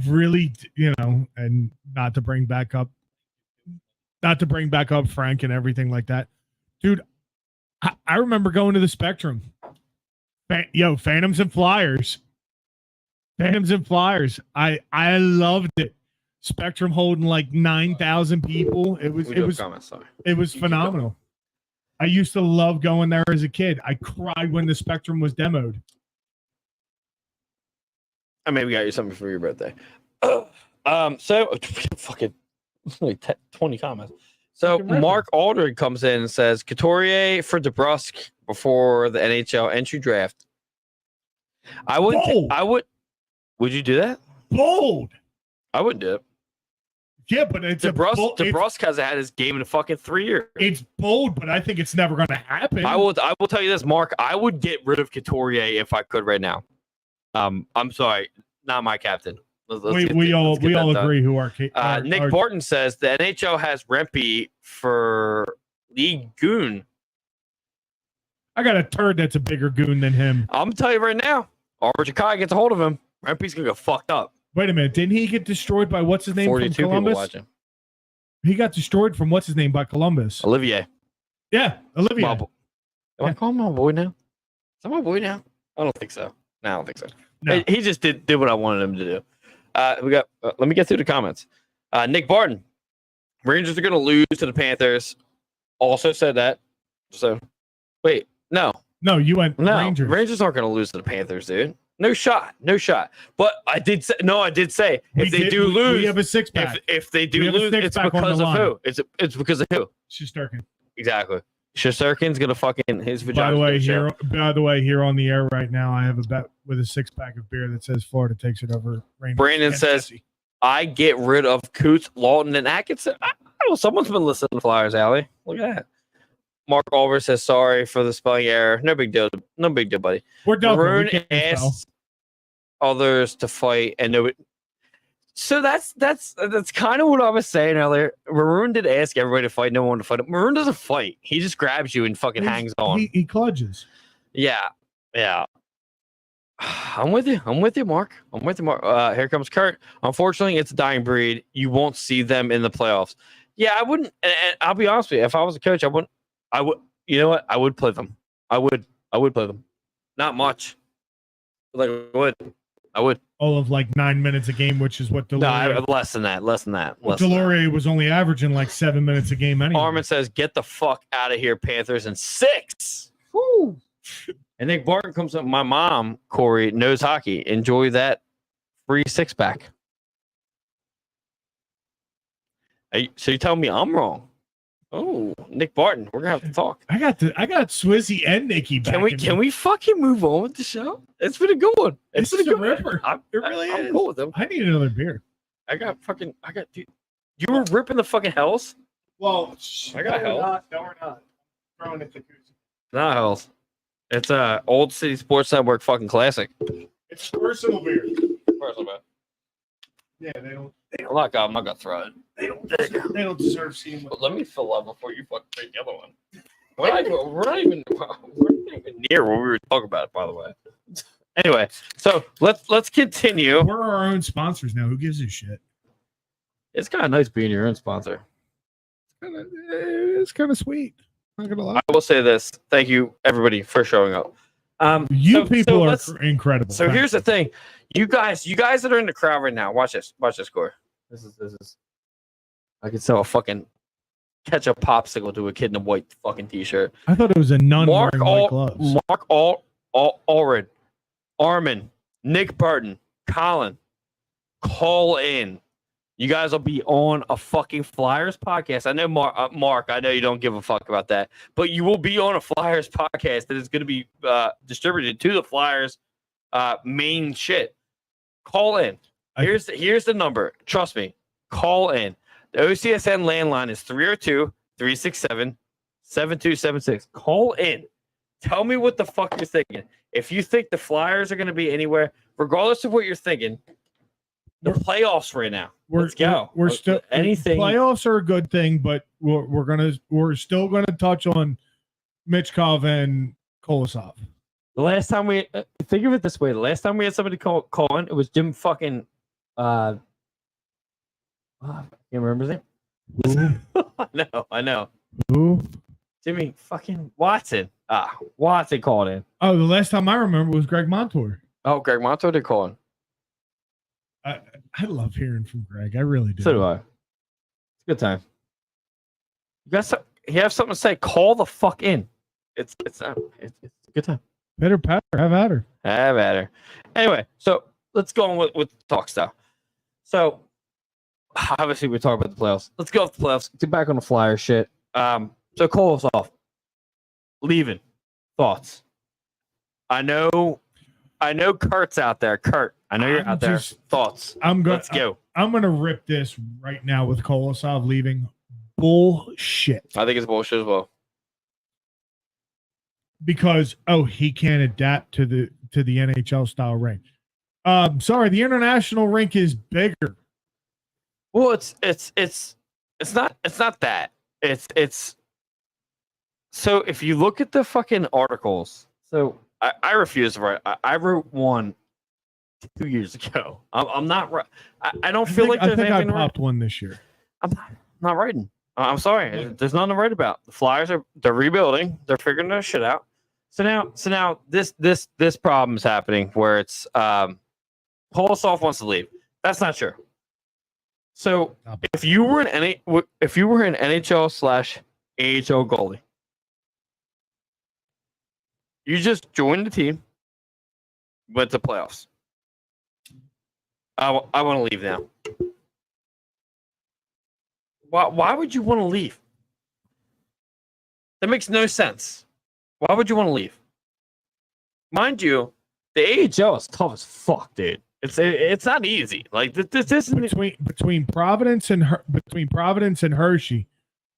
Speaker 2: really, and not to bring back up Frank and everything like that, dude. I remember going to the Spectrum. Phantoms and Flyers. I loved it. Spectrum holding like 9,000 people. It was phenomenal. I used to love going there as a kid. I cried when the Spectrum was demoed.
Speaker 1: I maybe got you something for your birthday. So fucking like 20 comments. So Mark Aldred comes in and says Couturier for DeBrusque before the NHL entry draft. Would you do that?
Speaker 2: Bold.
Speaker 1: I wouldn't do it.
Speaker 2: Yeah, but it's
Speaker 1: DeBrusque hasn't had his game in fucking 3 years.
Speaker 2: It's bold, but I think it's never going to happen.
Speaker 1: I will tell you this, Mark. I would get rid of Couturier if I could right now. I'm sorry, not my captain.
Speaker 2: We all agree who our
Speaker 1: Nick Barton says the NHL has Rempe for league goon.
Speaker 2: I got a turd that's a bigger goon than him.
Speaker 1: I'm gonna tell you right now. Arbor Jakai gets a hold of him. Rempe's gonna go fucked up.
Speaker 2: Wait a minute, didn't he get destroyed by what's his name
Speaker 1: 42
Speaker 2: from Columbus?
Speaker 1: people watching.
Speaker 2: He got destroyed from what's his name by Columbus.
Speaker 1: Olivier.
Speaker 2: Yeah, Olivier.
Speaker 1: Am I calling my boy now? Is that my boy now? I don't think so. No, I don't think so. No. He just did what I wanted him to do. We got. Let me get through the comments. Nick Barton, Rangers are going to lose to the Panthers. Also said that. So, wait, no,
Speaker 2: you went
Speaker 1: Rangers. Rangers aren't going to lose to the Panthers, dude. No shot. But I did say if they do lose,
Speaker 2: we have a six pack.
Speaker 1: If they do lose, it's because of who? It's because of who?
Speaker 2: Shesterkin.
Speaker 1: Exactly. Shesterkin's gonna fucking his vagina.
Speaker 2: By the way, here on the air right now, I have a bet with a 6-pack of beer that says Florida takes it over Rangers.
Speaker 1: Brandon says, Jesse. I get rid of Coots, Lawton, and Atkinson. I don't know, someone's been listening to Flyers Alley. Look at that. Mark Oliver says, sorry for the spelling error. No big deal, buddy.
Speaker 2: We're done.
Speaker 1: Maroon asks others to fight, and nobody. So that's kind of what I was saying earlier. Maroon did ask everybody to fight. No one to fight. Maroon doesn't fight. He just grabs you and fucking hangs on.
Speaker 2: He clutches.
Speaker 1: Yeah. I'm with you, Mark. Here comes Kurt. Unfortunately, it's a dying breed. You won't see them in the playoffs. Yeah, I wouldn't. And I'll be honest with you. If I was a coach, I would. You know what? I would play them. I would play them. Not much. Like I would.
Speaker 2: All of like 9 minutes a game, which is what Delorier.
Speaker 1: No, less than that.
Speaker 2: Delorier was only averaging like 7 minutes a game anyway.
Speaker 1: Armin says, "Get the fuck out of here, Panthers!" And 6. Woo. And Nick Barton comes up. My mom, Corey, knows hockey. Enjoy that free 6-pack. So you tell me I'm wrong? Oh, Nick Barton. We're gonna have to talk.
Speaker 2: I got Swizzy and Nikki back.
Speaker 1: Can we fucking move on with the show? It's been a good one. It's
Speaker 2: This
Speaker 1: been
Speaker 2: is
Speaker 1: a
Speaker 2: a
Speaker 1: good
Speaker 2: ripper.
Speaker 1: I'm
Speaker 2: is.
Speaker 1: cool with them.
Speaker 2: I need another beer.
Speaker 1: Dude. You were ripping the fucking hells?
Speaker 2: Well,
Speaker 1: I got
Speaker 2: no, we're
Speaker 1: help.
Speaker 2: not. No, we're not. Throwing it to Koozie.
Speaker 1: Not hells. It's a Old City Sports Network fucking classic.
Speaker 2: It's personal beer.
Speaker 1: Personal, man.
Speaker 2: Yeah, they don't.
Speaker 1: I'm not gonna throw it.
Speaker 2: They don't deserve seeing.
Speaker 1: But let me fill up before you fucking take the other one. We're not even near what we were talking about, by the way. Anyway, so let's continue.
Speaker 2: We're our own sponsors now. Who gives a shit?
Speaker 1: It's kind of nice being your own sponsor.
Speaker 2: It's kind of sweet. Not gonna lie.
Speaker 1: I will say this. Thank you, everybody, for showing up.
Speaker 2: You people are
Speaker 1: let's-
Speaker 2: incredible.
Speaker 1: So here's the thing. You guys that are in the crowd right now, watch this score. This is I could sell a fucking ketchup popsicle to a kid in a white fucking t-shirt.
Speaker 2: I thought it was a nun
Speaker 1: Mark
Speaker 2: wearing white gloves.
Speaker 1: Allred, Armin, Nick Burton, Colin, call in. You guys will be on a fucking Flyers podcast. I know, Mark, I know you don't give a fuck about that, but you will be on a Flyers podcast that is going to be distributed to the Flyers main shit. Call in. Here's the number. Trust me. Call in. The OCSN landline is 302-367-7276. Call in. Tell me what the fuck you're thinking. If you think the Flyers are going to be anywhere, regardless of what you're thinking, the playoffs right now. Let's go.
Speaker 2: We're still
Speaker 1: anything.
Speaker 2: Playoffs are a good thing, but we're still gonna touch on Michkov and Kolosov.
Speaker 1: The last time we think of it this way, the last time we had somebody call in, it was Jim fucking I can't remember his name. I know.
Speaker 2: Who?
Speaker 1: Jimmy fucking Watson. Watson called in.
Speaker 2: Oh, the last time I remember was Greg Montour.
Speaker 1: Oh, Greg Montour did call in.
Speaker 2: I love hearing from Greg. I really do.
Speaker 1: So do I. It's a good time. You have something to say? Call the fuck in. It's a good time.
Speaker 2: Better Pat, have at her.
Speaker 1: Have at her. Anyway, so let's go on with talk style. So obviously we're talking about the playoffs. Let's go with the playoffs. Get back on the Flyer shit. So call us off. Leaving. Thoughts. I know Kurt's out there. Kurt, I know you're out there. Thoughts. Let's go.
Speaker 2: I'm gonna rip this right now with Kolosov leaving. Bullshit.
Speaker 1: I think it's bullshit as well.
Speaker 2: Because he can't adapt to the NHL style rink. Sorry, the international rink is bigger.
Speaker 1: Well, it's not that. It's so if you look at the fucking articles, so I refuse to write. I wrote one 2 years ago. I'm not right. I don't feel like there's
Speaker 2: I
Speaker 1: anything.
Speaker 2: I popped one this year.
Speaker 1: I'm not writing. I'm sorry. There's nothing to write about. The Flyers they're rebuilding. They're figuring their shit out. So now this problem is happening where it's Kolosov wants to leave. That's not true. So if you were an NHL/AHL goalie, you just joined the team, went to playoffs. I want to leave now. Why would you want to leave? That makes no sense. Why would you want to leave? Mind you, the AHL is tough as fuck, dude. It's not easy. Like this isn't
Speaker 2: between Providence and Hershey.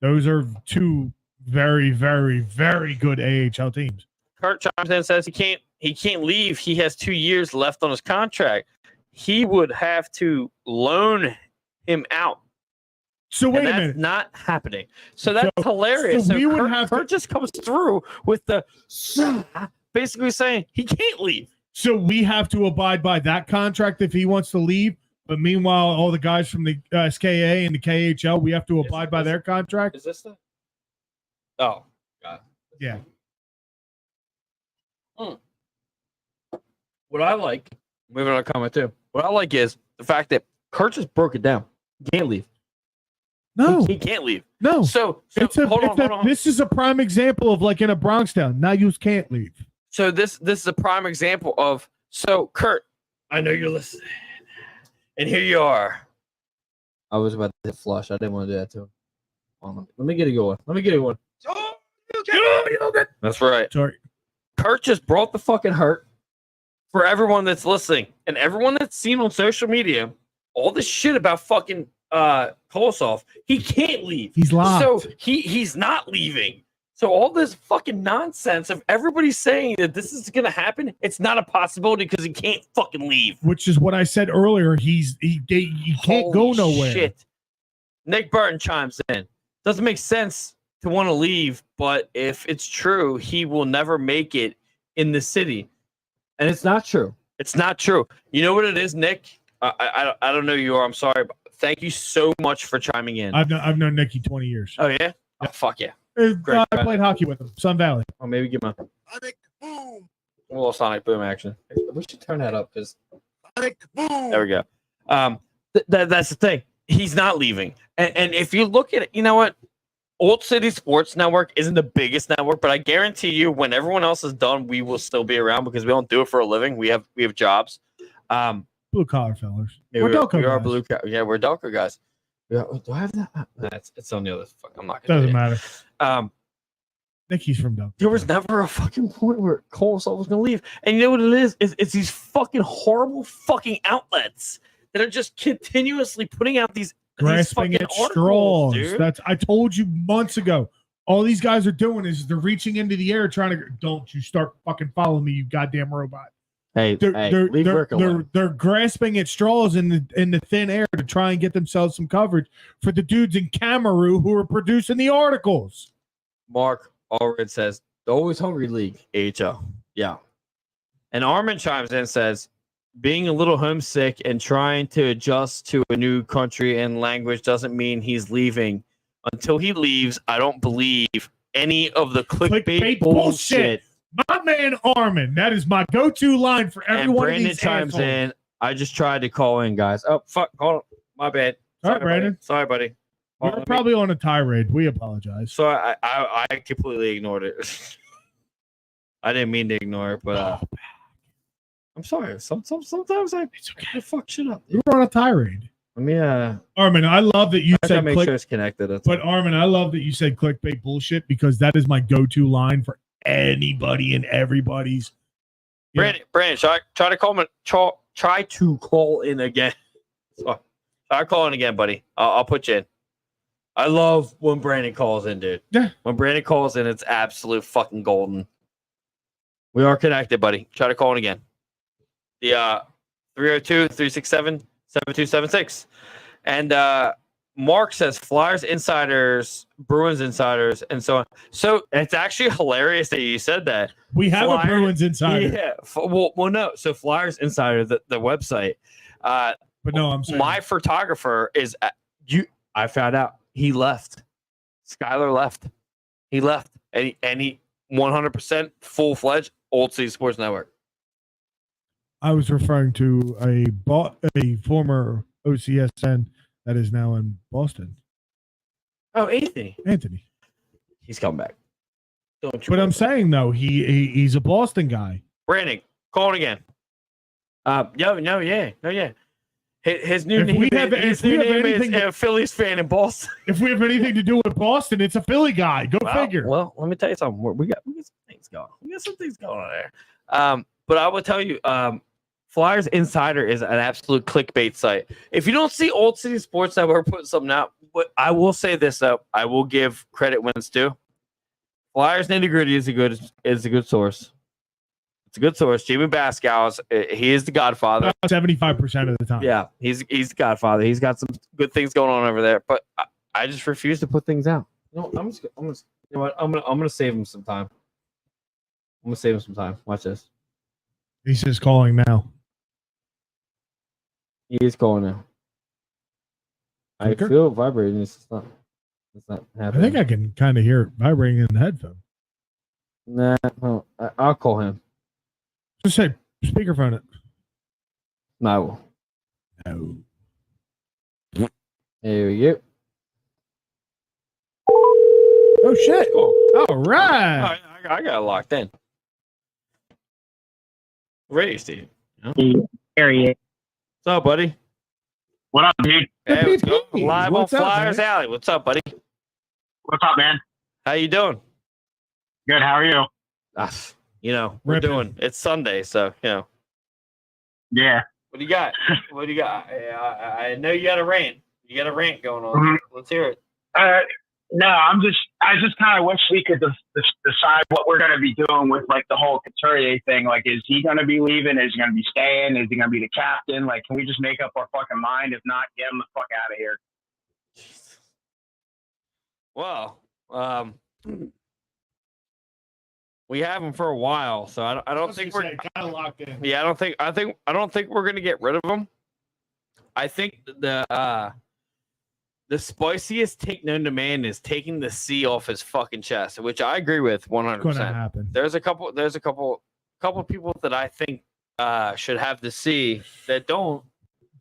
Speaker 2: Those are two very, very, very good AHL teams.
Speaker 1: Kurt chimes in and says he can't leave. He has 2 years left on his contract. He would have to loan him out.
Speaker 2: So wait a
Speaker 1: that's
Speaker 2: minute.
Speaker 1: Not happening. So that's hilarious. So Kurt just comes through with the basically saying he can't leave.
Speaker 2: So we have to abide by that contract if he wants to leave. But meanwhile, all the guys from the SKA and the KHL, we have to abide by their contract.
Speaker 1: Is this the? Oh, God.
Speaker 2: Yeah.
Speaker 1: What I like, moving on to comment too. What I like is the fact that Kurt just broke it down. He can't leave.
Speaker 2: No,
Speaker 1: he can't leave.
Speaker 2: No,
Speaker 1: so hold on.
Speaker 2: This is a prime example of like in a Bronx town. Now you can't leave.
Speaker 1: So this is a prime example of Kurt. I know you're listening, and here you are. I was about to hit flush. I didn't want to do that to him. Let me get a good one. That's right.
Speaker 2: Sorry.
Speaker 1: Kurt just brought the fucking hurt for everyone that's listening and everyone that's seen on social media all this shit about fucking Kolosov. He can't leave.
Speaker 2: He's locked.
Speaker 1: So he's not leaving. So all this fucking nonsense of everybody saying that this is gonna happen, it's not a possibility because he can't fucking leave.
Speaker 2: Which is what I said earlier. He can't go nowhere.
Speaker 1: Shit. Nick Burton chimes in. Doesn't make sense to want to leave, but if it's true, he will never make it in the city. And it's not true. It's not true. You know what it is, Nick? I don't know who you are. I'm sorry. But thank you so much for chiming in.
Speaker 2: I've known Nicky 20 years.
Speaker 1: Oh, yeah? Oh, fuck yeah.
Speaker 2: I played hockey with him. Sun Valley.
Speaker 1: Oh, maybe give him
Speaker 3: Sonic boom.
Speaker 1: a little Sonic Boom action. We should turn that up because
Speaker 3: Sonic boom.
Speaker 1: there we go. That's the thing. He's not leaving. And if you look at it, you know what? Old City Sports Network isn't the biggest network, but I guarantee you, when everyone else is done, we will still be around because we don't do it for a living. We have jobs.
Speaker 2: Blue collar fellers.
Speaker 1: Yeah,
Speaker 2: We're Delco
Speaker 1: we are
Speaker 2: guys.
Speaker 1: blue. Yeah, we're Delco guys. Do I have that? It's on the other. Fuck, I'm not.
Speaker 2: Doesn't matter.
Speaker 1: Um,
Speaker 2: Nicky's from Delco.
Speaker 1: there was never a fucking point where Coleslaw was going to leave. And you know what it is? It's these fucking horrible fucking outlets that are just continuously putting out these
Speaker 2: Grasping
Speaker 1: fucking
Speaker 2: at
Speaker 1: articles,
Speaker 2: straws.
Speaker 1: dude.
Speaker 2: I told you months ago. All these guys are doing is they're reaching into the air trying to. Don't you start fucking following me, you goddamn robot.
Speaker 1: Hey,
Speaker 2: They're grasping at straws in the thin air to try and get themselves some coverage for the dudes in Cameroon who are producing the articles.
Speaker 1: Mark Allred says the Always Hungry League, AHL. Yeah. And Armin chimes in and says, being a little homesick and trying to adjust to a new country and language doesn't mean he's leaving. Until he leaves, I don't believe any of the clickbait bullshit.
Speaker 2: My man Armin, that is my go-to line for every
Speaker 1: And
Speaker 2: one of
Speaker 1: Brandon
Speaker 2: these
Speaker 1: chimes
Speaker 2: assholes.
Speaker 1: in. I just tried to call in, guys. Oh, fuck. Hold on. My bad.
Speaker 2: All right,
Speaker 1: Sorry,
Speaker 2: Brandon.
Speaker 1: buddy. Sorry, buddy. Hold
Speaker 2: We're
Speaker 1: on,
Speaker 2: probably on a tirade. We apologize.
Speaker 1: So I completely ignored it. I didn't mean to ignore it, but I'm sorry. Sometimes
Speaker 2: It's okay.
Speaker 1: I fuck shit up.
Speaker 2: We were on a tirade.
Speaker 1: Let me
Speaker 2: Armin, I love that you
Speaker 1: I gotta
Speaker 2: said
Speaker 1: make
Speaker 2: click.
Speaker 1: sure it's connected. That's
Speaker 2: But Armin, I love that you said clickbait bullshit because that is my go-to line for anybody and everybody's.
Speaker 1: Brandon, try to call in again. So, try calling again, buddy. I'll put you in. I love when Brandon calls in, dude.
Speaker 2: Yeah.
Speaker 1: When Brandon calls in, it's absolute fucking golden. We are connected, buddy. Try to call in again. The 302-367-7276. And Mark says Flyers insiders, Bruins insiders, and so on. So it's actually hilarious that you said that.
Speaker 2: We have a Bruins insider.
Speaker 1: Yeah. Well, no. So Flyers Insider, the website.
Speaker 2: But no, I'm saying
Speaker 1: My photographer is I found out he left. Skylar left. He left, and he 100% full-fledged Old City Sports Network.
Speaker 2: I was referring to a former OCSN that is now in Boston.
Speaker 1: Oh, Anthony. He's coming back. Don't you
Speaker 2: But
Speaker 1: worry.
Speaker 2: I'm saying though, he's a Boston guy.
Speaker 1: Brandon, calling again. Yeah. His new
Speaker 2: If we
Speaker 1: name,
Speaker 2: have-
Speaker 1: his
Speaker 2: if we
Speaker 1: new
Speaker 2: have
Speaker 1: name is
Speaker 2: anything to-
Speaker 1: a Phillies fan in Boston.
Speaker 2: If we have anything to do with Boston, it's a Philly guy. Go figure.
Speaker 1: Well, let me tell you something. We got some things going. We got some things going on there. But I will tell you, Flyers Insider is an absolute clickbait site. If you don't see Old City Sports Network putting something out, but I will say this though, I will give credit when it's due. Flyers Nitty Gritty is a good source. It's a good source. Jamie Bascow's, he is the Godfather.
Speaker 2: 75% of the time.
Speaker 1: Yeah, he's the Godfather. He's got some good things going on over there, but I just refuse to put things out. No, I'm gonna save him some time. Watch this.
Speaker 2: He's just calling now.
Speaker 1: He is calling now. I
Speaker 2: Clicker?
Speaker 1: feel it vibrating. It's not
Speaker 2: I
Speaker 1: happening.
Speaker 2: think I can kind of hear it vibrating in the headphone.
Speaker 1: Nah, no, I'll call him.
Speaker 2: Just say speakerphone it.
Speaker 1: No, I will.
Speaker 2: No.
Speaker 1: There we go.
Speaker 2: Oh shit.
Speaker 1: Cool.
Speaker 2: All right.
Speaker 1: I got it locked in. Radio Steve.
Speaker 4: Area.
Speaker 1: What's up, buddy?
Speaker 4: What up, dude?
Speaker 1: Hey, what's going on?
Speaker 2: Hey,
Speaker 1: Live
Speaker 2: what's
Speaker 1: on
Speaker 2: up,
Speaker 1: Flyers
Speaker 2: man?
Speaker 1: Alley. What's up, buddy?
Speaker 5: What's up, man?
Speaker 1: How you doing?
Speaker 5: Good. How are you?
Speaker 1: We're
Speaker 2: Ripping.
Speaker 1: doing. It's Sunday, so
Speaker 5: Yeah.
Speaker 1: What do you got? What do you got? I know you got a rant. You got a rant going on.
Speaker 5: Mhm.
Speaker 1: Let's hear it.
Speaker 5: No, I just kind of wish we could decide what we're going to be doing with like the whole Couturier thing. Like, is he going to be leaving? Is he going to be staying? Is he going to be the captain? Like, can we just make up our fucking mind? If not, get him the fuck out of here.
Speaker 1: Well, we have him for a while, so I don't think we're
Speaker 2: kind of locked in.
Speaker 1: Yeah, I don't think we're gonna get rid of him. I think the spiciest take known to man is taking the C off his fucking chest, which I agree with 100%.
Speaker 2: It's going to happen.
Speaker 1: There's a couple people that I think should have the C that don't.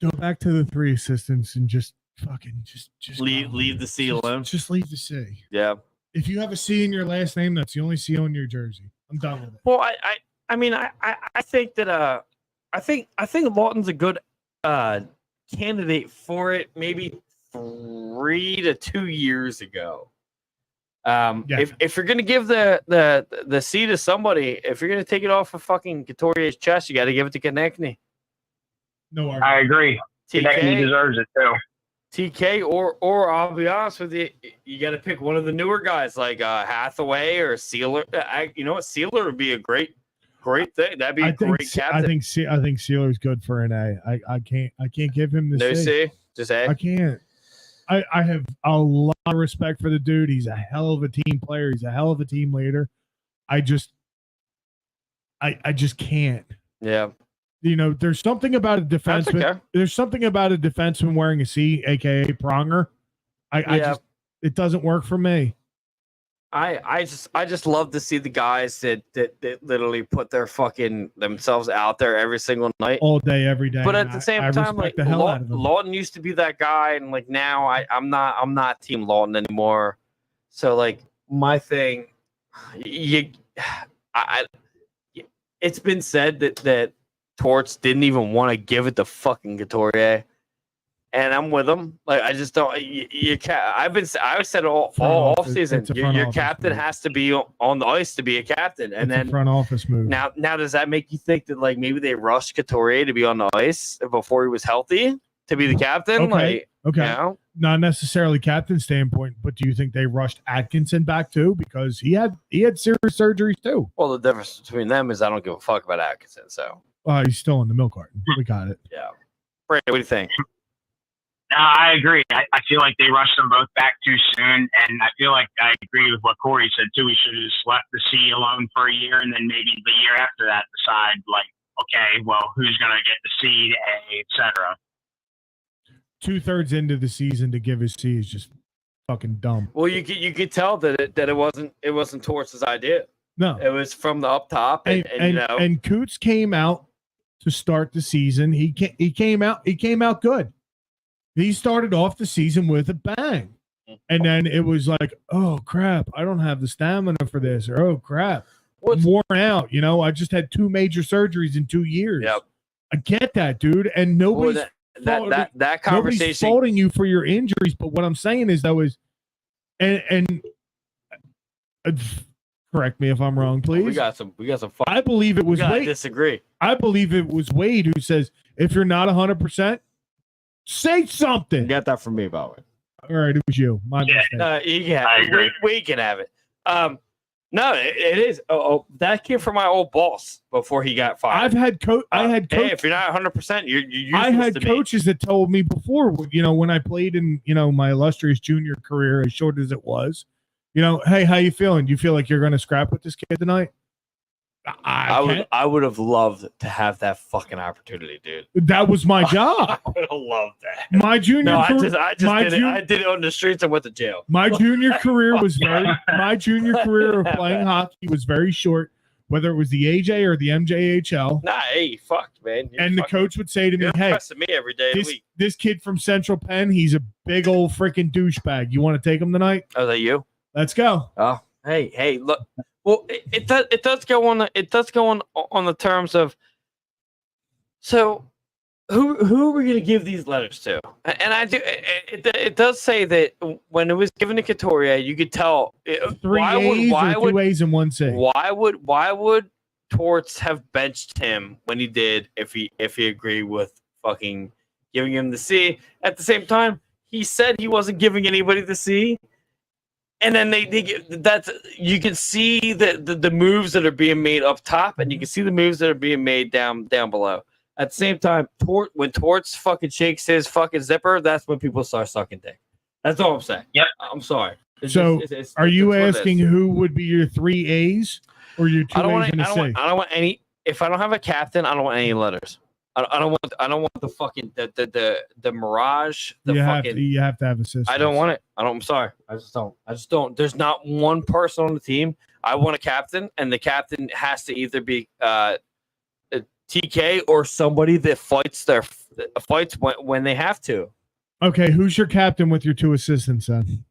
Speaker 2: Go back to the 3 assistants and just fucking just
Speaker 1: Leave the C alone.
Speaker 2: Just leave the C.
Speaker 1: Yeah.
Speaker 2: If you have a C in your last name, that's the only C on your jersey. I'm done with it.
Speaker 1: Well, I mean I think that I think Lawton's a good candidate for it. Maybe 3 to 2 years ago. If you're gonna give the C to somebody, if you're gonna take it off of fucking Couturier's chest, you got to give it to Konechny.
Speaker 2: No argument.
Speaker 5: I agree. He deserves it too.
Speaker 1: TK or I'll be honest with you, you got to pick one of the newer guys like Hathaway or Sealer. You know what, Sealer would be a great thing. That'd be a great captain.
Speaker 2: I think Sealer's good for an A. I can't give him the
Speaker 1: No
Speaker 2: C.
Speaker 1: C, just A.
Speaker 2: I can't. I have a lot of respect for the dude. He's a hell of a team player. He's a hell of a team leader. I just can't.
Speaker 1: Yeah.
Speaker 2: You know, there's something about a defenseman.
Speaker 1: Okay.
Speaker 2: There's something about a defenseman wearing a C, aka pronger. It doesn't work for me.
Speaker 1: I just love to see the guys that literally put their fucking themselves out there every single night,
Speaker 2: All day, every day.
Speaker 1: But
Speaker 2: and
Speaker 1: at the same
Speaker 2: I
Speaker 1: time,
Speaker 2: respect
Speaker 1: like
Speaker 2: the hell out of him.
Speaker 1: Lawton used to be that guy, and like now I'm not Team Lawton anymore. So like my thing, it's been said that Torts didn't even want to give it to fucking Couturier, and I'm with him. Like I just don't. I've said all off season. Your captain has to be on the ice to be a captain, and then
Speaker 2: front office move.
Speaker 1: Now does that make you think that like maybe they rushed Couturier to be on the ice before he was healthy to be the captain?
Speaker 2: Okay.
Speaker 1: You know?
Speaker 2: Not necessarily captain standpoint, but do you think they rushed Atkinson back too because he had serious surgeries too?
Speaker 1: Well, the difference between them is I don't give a fuck about Atkinson. So
Speaker 2: he's still in the milk carton. We got it.
Speaker 1: yeah. Brandon, what do you think?
Speaker 5: I agree. I feel like they rushed them both back too soon, and I feel like I agree with what Corey said too. We should have just left the C alone for a year, and then maybe the year after that decide like, okay, well, who's gonna get the C, A, etc.
Speaker 2: 2/3 into the season to give his C is just fucking dumb.
Speaker 1: Well, you could tell that it wasn't Torts' idea.
Speaker 2: No,
Speaker 1: It was from the up top, and you know,
Speaker 2: and Coots came out to start the season. He came out good. He started off the season with a bang. And then it was like, oh crap, I don't have the stamina for this, or oh crap, I'm worn out. You know, I just had 2 major surgeries in 2 years.
Speaker 1: Yep.
Speaker 2: I get that, dude. And nobody's
Speaker 1: that
Speaker 2: nobody's
Speaker 1: conversation.
Speaker 2: faulting you for your injuries. But what I'm saying is and correct me if I'm wrong, please.
Speaker 1: We got some.
Speaker 2: I believe it was Wade.
Speaker 1: Disagree.
Speaker 2: I believe it was Wade who says, if you're not 100%, say something.
Speaker 1: You got that from me, by the way.
Speaker 2: All right, it was you. My mistake.
Speaker 5: I agree.
Speaker 1: We can have it. No, it is. That came from my old boss before he got fired.
Speaker 2: Hey,
Speaker 1: if you're not 100%, you're
Speaker 2: I had
Speaker 1: to
Speaker 2: coaches that told me before, you know, when I played in, you know, my illustrious junior career, as short as it was, you know, hey, how you feeling? Do you feel like you're going to scrap with this kid tonight?
Speaker 1: I would have loved to have that fucking opportunity, dude.
Speaker 2: That was my job.
Speaker 1: I would have loved that.
Speaker 2: My junior career,
Speaker 1: I did it on the streets and went to jail.
Speaker 2: My junior career was my junior career of playing hockey was very short, whether it was the AJ or the MJHL.
Speaker 1: Nah, hey, fuck, man.
Speaker 2: The coach would say to me, "Hey,
Speaker 1: me every day of the week.
Speaker 2: This kid from Central Penn, he's a big old freaking douchebag. You want to take him tonight?
Speaker 1: Oh, that you?
Speaker 2: Let's go."
Speaker 1: Oh, hey, look. Well, it does go on the terms of. So, who are we going to give these letters to? And I do. It does say that when it was given to Couturier, you could tell.
Speaker 2: Three A's or two A's and one C.
Speaker 1: Why would Torts have benched him when he did? If he agreed with fucking giving him the C. At the same time, he said he wasn't giving anybody the C. And then that's you can see the moves that are being made up top, and you can see the moves that are being made down below. At the same time, when Torts fucking shakes his fucking zipper, that's when people start sucking dick. That's all I'm saying.
Speaker 5: Yep.
Speaker 1: I'm sorry.
Speaker 2: Are you asking who would be your 3 A's or your 2 A's and a C?
Speaker 1: I don't want any. If I don't have a captain, I don't want any letters. I don't want the fucking the mirage.
Speaker 2: You have to have assistance.
Speaker 1: I don't want it. I'm sorry. I just don't. There's not one person on the team. I want a captain, and the captain has to either be TK or somebody that fights when they have to.
Speaker 2: Okay, who's your captain with your 2 assistants then?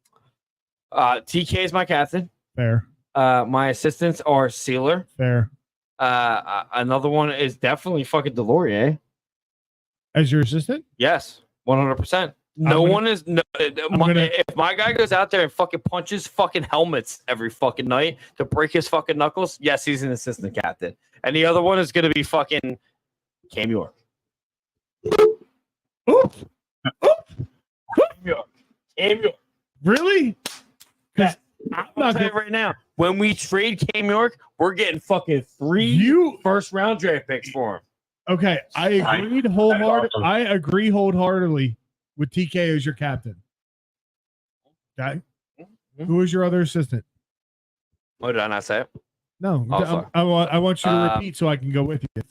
Speaker 1: TK is my captain.
Speaker 2: Fair.
Speaker 1: My assistants are Sealer.
Speaker 2: Fair.
Speaker 1: Another one is definitely fucking Delorier.
Speaker 2: As your assistant?
Speaker 1: Yes, 100%. If my guy goes out there and fucking punches fucking helmets every fucking night to break his fucking knuckles, yes, he's an assistant captain. And the other one is going to be fucking Cam York. Cam York.
Speaker 2: Really?
Speaker 1: I'm not tell you right now. When we trade Cam York, we're getting fucking 3 first-round draft picks for him.
Speaker 2: Okay, I agree wholeheartedly with TK as your captain. Okay.
Speaker 1: Mm-hmm.
Speaker 2: Who is your other assistant?
Speaker 1: Oh, did I not say it?
Speaker 2: No,
Speaker 1: Oh,
Speaker 2: I want you to repeat so I can go with you.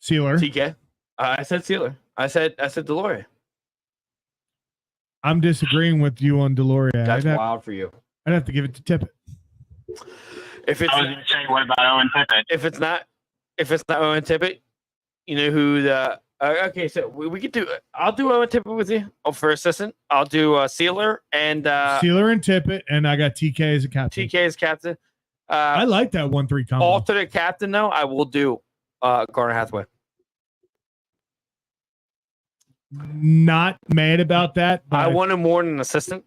Speaker 2: Sealer.
Speaker 1: TK. I said Sealer. I said Delorier.
Speaker 2: I'm disagreeing with you on Delorier.
Speaker 1: That's wild for you.
Speaker 2: I'd have to give it to Tippett.
Speaker 5: I was going to say, what about Owen Tippett?
Speaker 1: If it's not Owen Tippett, you know who the okay, so we could do. I'll do Owen Tippett with you for assistant. I'll do Sealer and
Speaker 2: Sealer and Tippett, and I got TK as a captain.
Speaker 1: TK as captain.
Speaker 2: I like that 1-3 combo.
Speaker 1: Alternate captain though, I will do Garner Hathaway.
Speaker 2: Not mad about that.
Speaker 1: I wanted more than an assistant,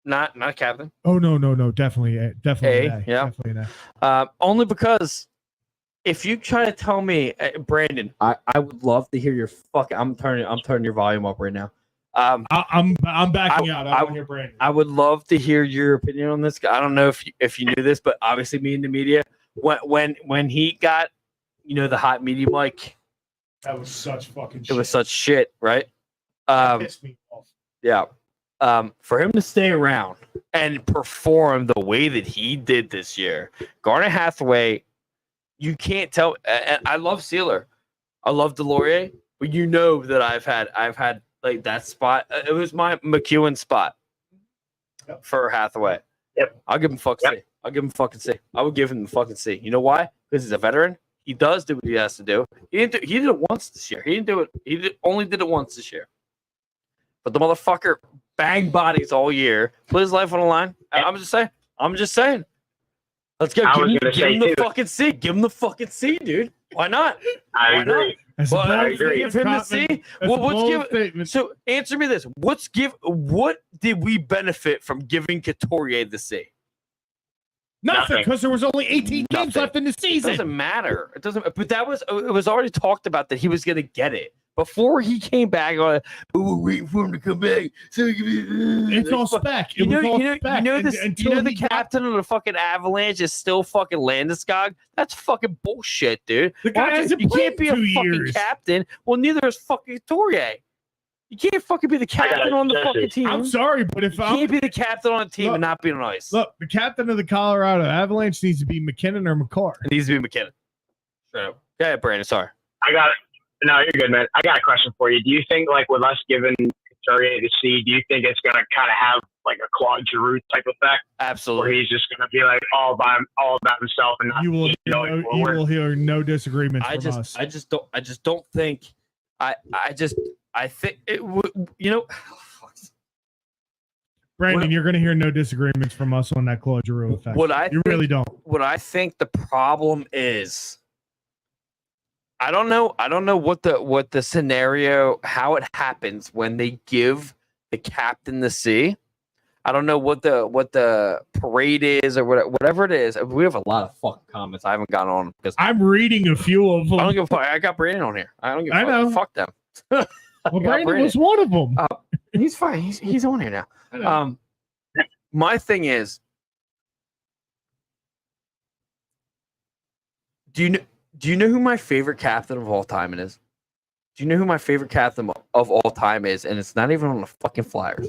Speaker 1: not a captain.
Speaker 2: Oh no, definitely A.
Speaker 1: Yeah,
Speaker 2: Definitely an A.
Speaker 1: Only because if you try to tell me, Brandon, I would love to hear your fucking. I'm turning your volume up right now.
Speaker 2: I'm backing out. I want to hear Brandon.
Speaker 1: I would love to hear your opinion on this. I don't know if you knew this, but obviously me in the media when he got the hot media mic.
Speaker 2: That was such fucking shit.
Speaker 1: It was such shit, right?
Speaker 2: Pissed me off.
Speaker 1: Yeah. For him to stay around and perform the way that he did this year, Garner Hathaway, you can't tell. And I love Sealer, I love Delorier, but that I've had like that spot. It was my McEwen spot for Hathaway.
Speaker 5: Yep.
Speaker 1: I'll give him fucking C. I'll give him fucking C. I would give him the fucking C. You know why? Because he's a veteran. He does do what he has to do. He did it once this year. He didn't do it. Only did it once this year. But the motherfucker banged bodies all year. Put his life on the line. I'm just saying. Let's go. Give him the fucking C. Give him the fucking C, dude. Why not?
Speaker 5: I agree.
Speaker 1: Give him the C. So answer me this. What did we benefit from giving Couturier the C?
Speaker 2: Nothing, because there was only 18 games left in the season.
Speaker 1: It doesn't matter. It doesn't. But it was already talked about that he was going to get it before he came back. We're waiting for him to come back. So
Speaker 2: it's all spec.
Speaker 1: The captain of the fucking Avalanche is still fucking Landeskog. That's fucking bullshit, dude.
Speaker 2: The guy hasn't
Speaker 1: you
Speaker 2: played
Speaker 1: can't be a fucking captain. Well, neither is fucking Couturier. You can't fucking be the captain on the fucking team.
Speaker 2: I'm sorry, but if
Speaker 1: you can't be the captain on a team and not be on ice.
Speaker 2: Look, the captain of the Colorado Avalanche needs to be McKinnon or McCarr.
Speaker 1: It needs to be McKinnon. Straight up. Yeah, Brandon, sorry.
Speaker 5: I got it. No, you're good, man. I got a question for you. Do you think, like, with us giving Couturier the C, do you think it's going to kind of have, like, a Claude Giroux type effect?
Speaker 1: Absolutely.
Speaker 5: Where he's just going to be, like, all about himself and not
Speaker 2: you will hear no disagreements from us.
Speaker 1: I just don't think I think it would,
Speaker 2: Brandon, you're going to hear no disagreements from us on that Claude Giroux effect. Really don't.
Speaker 1: What I think the problem is I don't know what the scenario, how it happens when they give the captain the C. I don't know what the parade is or whatever it is. We have a lot of fucking comments. I haven't gotten on because
Speaker 2: I'm reading a few of them.
Speaker 1: I don't give a fuck. I got Brandon on here. I don't give a fuck.
Speaker 2: know.
Speaker 1: Fuck them.
Speaker 2: Well, Brandon was one of them.
Speaker 1: He's fine. He's on here now. My thing is, do you know who my favorite captain of all time is? Do you know who my favorite captain of all time is? And it's not even on the fucking Flyers.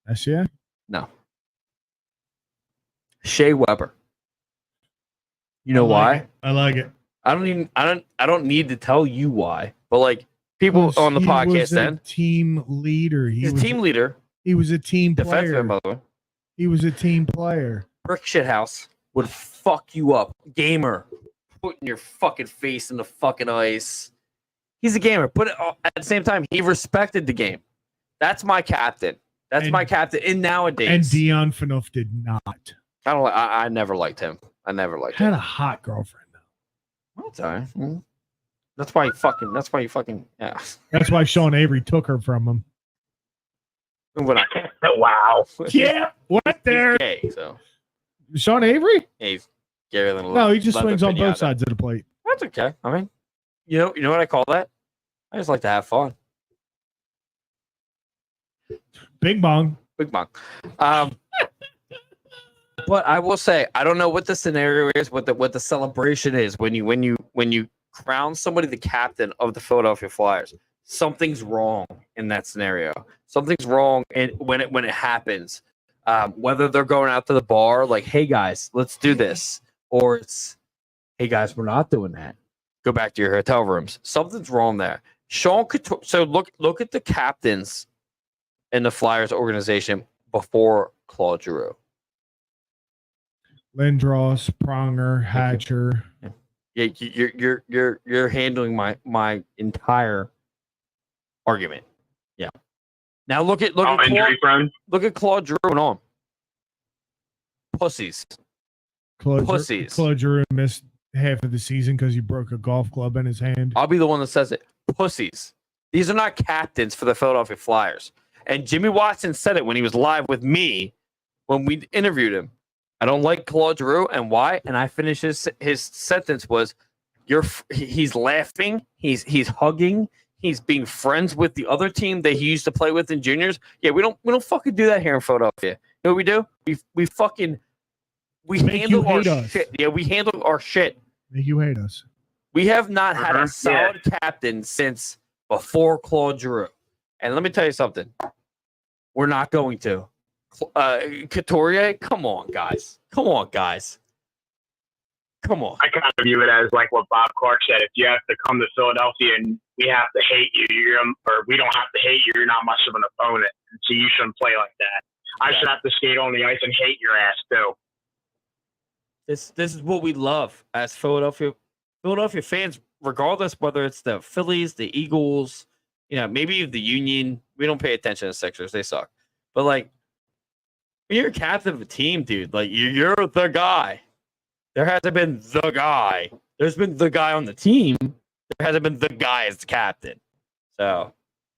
Speaker 2: That's yeah.
Speaker 1: No. Shea Weber. You know why?
Speaker 2: I like it.
Speaker 1: I don't need to tell you why. But like people on the podcast then.
Speaker 2: Team leader.
Speaker 1: He's a team leader.
Speaker 2: He was a team player.
Speaker 1: Defenseman, by the way.
Speaker 2: He was a team player.
Speaker 1: Brick Shithouse would fuck you up. Gamer. Putting your fucking face in the fucking ice. He's a gamer. But at the same time, he respected the game. That's my captain. That's my captain. And nowadays.
Speaker 2: And Dion Phaneuf did not.
Speaker 1: I never liked him. I never liked him.
Speaker 2: Had a hot girlfriend though.
Speaker 1: That's all right. Mm-hmm. That's why you fucking yeah.
Speaker 2: That's why Sean Avery took her from him.
Speaker 5: Wow.
Speaker 2: Yeah. What there?
Speaker 1: He's gay, so
Speaker 2: Sean Avery?
Speaker 1: yeah, he's gayer than a
Speaker 2: No, he just
Speaker 1: leather
Speaker 2: swings on
Speaker 1: pinata.
Speaker 2: both sides of the plate.
Speaker 1: That's okay. I mean, you know what I call that? I just like to have fun.
Speaker 2: Bing bong.
Speaker 1: Big bang. But I will say, I don't know what the scenario is, what the celebration is when you crown somebody the captain of the Philadelphia Flyers. Something's wrong in that scenario. Something's wrong when it happens. Whether they're going out to the bar, like, hey guys, let's do this, or it's, hey guys, we're not doing that. Go back to your hotel rooms. Something's wrong there. Sean Couture. So look at the captains in the Flyers organization before Claude Giroux.
Speaker 2: Lindros, Pronger, Hatcher.
Speaker 1: Yeah, you're handling my entire argument. Yeah. Now look at Claude Giroux and on. Pussies. Pussies.
Speaker 2: Claude Giroux missed half of the season because he broke a golf club in his hand.
Speaker 1: I'll be the one that says it. Pussies. These are not captains for the Philadelphia Flyers. And Jimmy Watson said it when he was live with me when we interviewed him. I don't like Claude Giroux, and why? And I finished his sentence was, he's laughing, he's hugging, he's being friends with the other team that he used to play with in juniors. Yeah, we don't fucking do that here in Philadelphia. You know what we do? We handle our shit. Yeah, we handle our shit.
Speaker 2: Make you hate us.
Speaker 1: We have not had a solid captain since before Claude Giroux. And let me tell you something. We're not going to. Couturier, come on, guys. Come on.
Speaker 5: I kind of view it as like what Bob Clark said. If you have to come to Philadelphia and we have to hate you, or we don't have to hate you, you're not much of an opponent. So you shouldn't play like that. I should have to skate on the ice and hate your ass too.
Speaker 1: This is what we love as Philadelphia fans, regardless whether it's the Phillies, the Eagles, maybe the Union. We don't pay attention to Sixers; they suck. But like, when you're a captain of a team, dude, like you're the guy. There hasn't been the guy. There's been the guy on the team. There hasn't been the guy as the captain. So,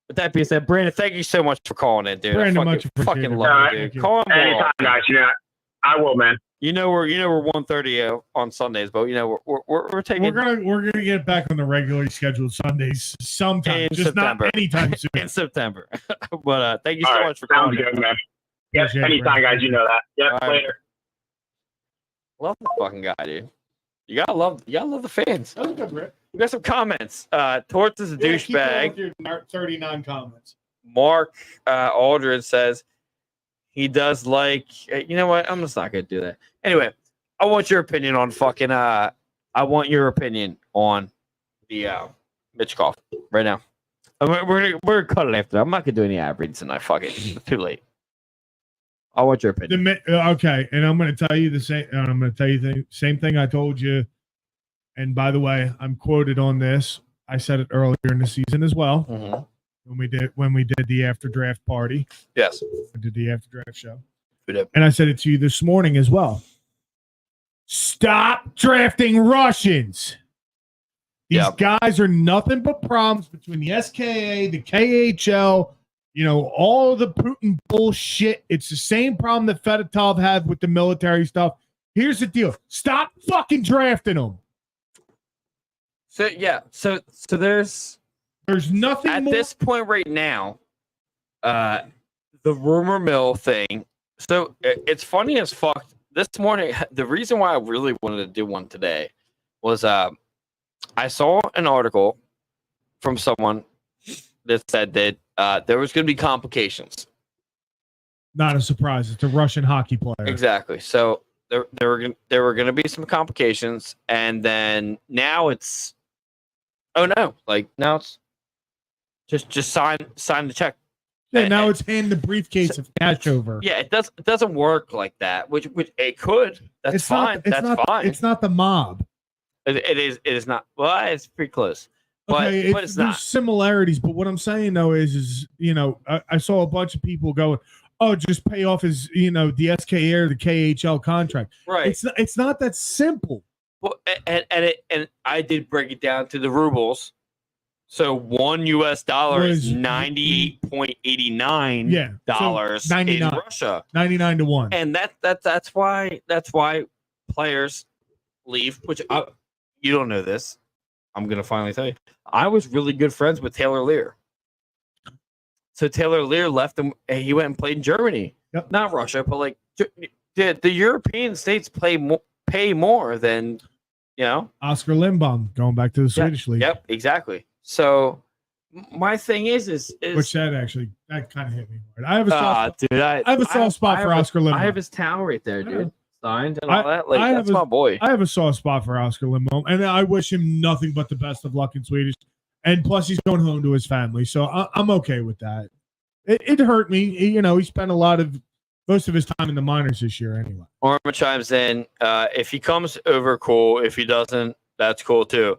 Speaker 1: with that being said, Brandon, thank you so much for calling in, dude.
Speaker 2: Brandon,
Speaker 1: I
Speaker 2: much appreciated.
Speaker 1: love you, dude. Call him
Speaker 5: Anytime, guys. I will, man.
Speaker 1: We're 1:30 on Sundays, but we're taking.
Speaker 2: We're gonna get back on the regularly scheduled Sundays sometime,
Speaker 1: in
Speaker 2: just
Speaker 1: September.
Speaker 2: not anytime soon.
Speaker 1: In September. But thank you so much for
Speaker 5: calling.
Speaker 1: calling.
Speaker 5: Sounds good, man. Yes, anytime, guys. You know that. Yep,
Speaker 1: right.
Speaker 5: Later.
Speaker 1: Love the fucking guy, dude. You gotta love the fans.
Speaker 2: That was good, Rick.
Speaker 1: We got some comments. Torts is a douchebag.
Speaker 2: Keep your 39 comments.
Speaker 1: Mark Aldred says he does like. You know what? I'm just not gonna do that. Anyway, I want your opinion on fucking. I want your opinion on the Michkov right now. We're gonna cut it after that. I'm not gonna do any ad reads tonight. Fuck it. It's too late. I want your opinion.
Speaker 2: Okay, and I'm going to tell you the same. I'm going to tell you the same thing I told you. And by the way, I'm quoted on this. I said it earlier in the season as well.
Speaker 1: Mm-hmm.
Speaker 2: when we did the after draft party.
Speaker 1: Yes,
Speaker 2: we did the after draft show.
Speaker 1: We did.
Speaker 2: And I said it to you this morning as well. Stop drafting Russians. These guys are nothing but problems between the SKA, the KHL, all the Putin bullshit. It's the same problem that Fedotov had with the military stuff. Here's the deal. Stop fucking drafting them.
Speaker 1: So there's
Speaker 2: nothing
Speaker 1: at
Speaker 2: more.
Speaker 1: this point right now, the rumor mill thing. So it's funny as fuck. This morning, the reason why I really wanted to do one today was I saw an article from someone that said that there was going to be complications.
Speaker 2: Not a surprise. It's a Russian hockey player.
Speaker 1: Exactly. So there were going to be some complications, and then now it's now it's just sign the check.
Speaker 2: Yeah, now it's hand the briefcase of cash over.
Speaker 1: Yeah, it doesn't work like that. Which it could. That's fine. That's fine.
Speaker 2: It's not the mob.
Speaker 1: It is not. Well, it's pretty close. But
Speaker 2: Okay,
Speaker 1: it's
Speaker 2: there's
Speaker 1: not.
Speaker 2: similarities, but what I'm saying though is I saw a bunch of people going, "Oh, just pay off his the SKA or the KHL contract."
Speaker 1: Right.
Speaker 2: It's not that simple.
Speaker 1: Well, and I did break it down to the rubles. So $1 is $98.89 in Russia.
Speaker 2: 99 to 1.
Speaker 1: And that's why players leave, which you don't know this. I'm gonna finally tell you. I was really good friends with Taylor Lear. So Taylor Lear left him and he went and played in Germany.
Speaker 2: Yep.
Speaker 1: Not Russia, but like the European states pay more than
Speaker 2: Oscar Lindbaum going back to the Swedish league.
Speaker 1: Yep, exactly. So my thing is
Speaker 2: which that kind of hit me hard. I have a soft
Speaker 1: dude, I
Speaker 2: have a soft spot for Oscar Lindbaum.
Speaker 1: I have his towel right there, dude. Signed and
Speaker 2: all
Speaker 1: that. Like that's my boy.
Speaker 2: I have a soft spot for Oscar Lindbaum, and I wish him nothing but the best of luck in Swedish. And plus, he's going home to his family, so I'm okay with that. It hurt me, he spent most of his time in the minors this year anyway.
Speaker 1: Orma chimes in. If he comes over, cool. If he doesn't, that's cool too.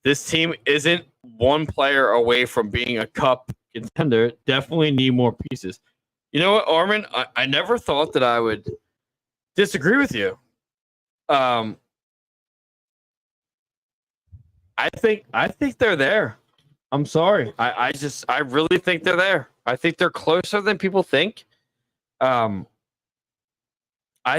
Speaker 1: This team isn't one player away from being a cup contender. Definitely need more pieces. You know what, Armin? I never thought that I would disagree with you. I think they're there. I'm sorry. I really think they're there. I think they're closer than people think. I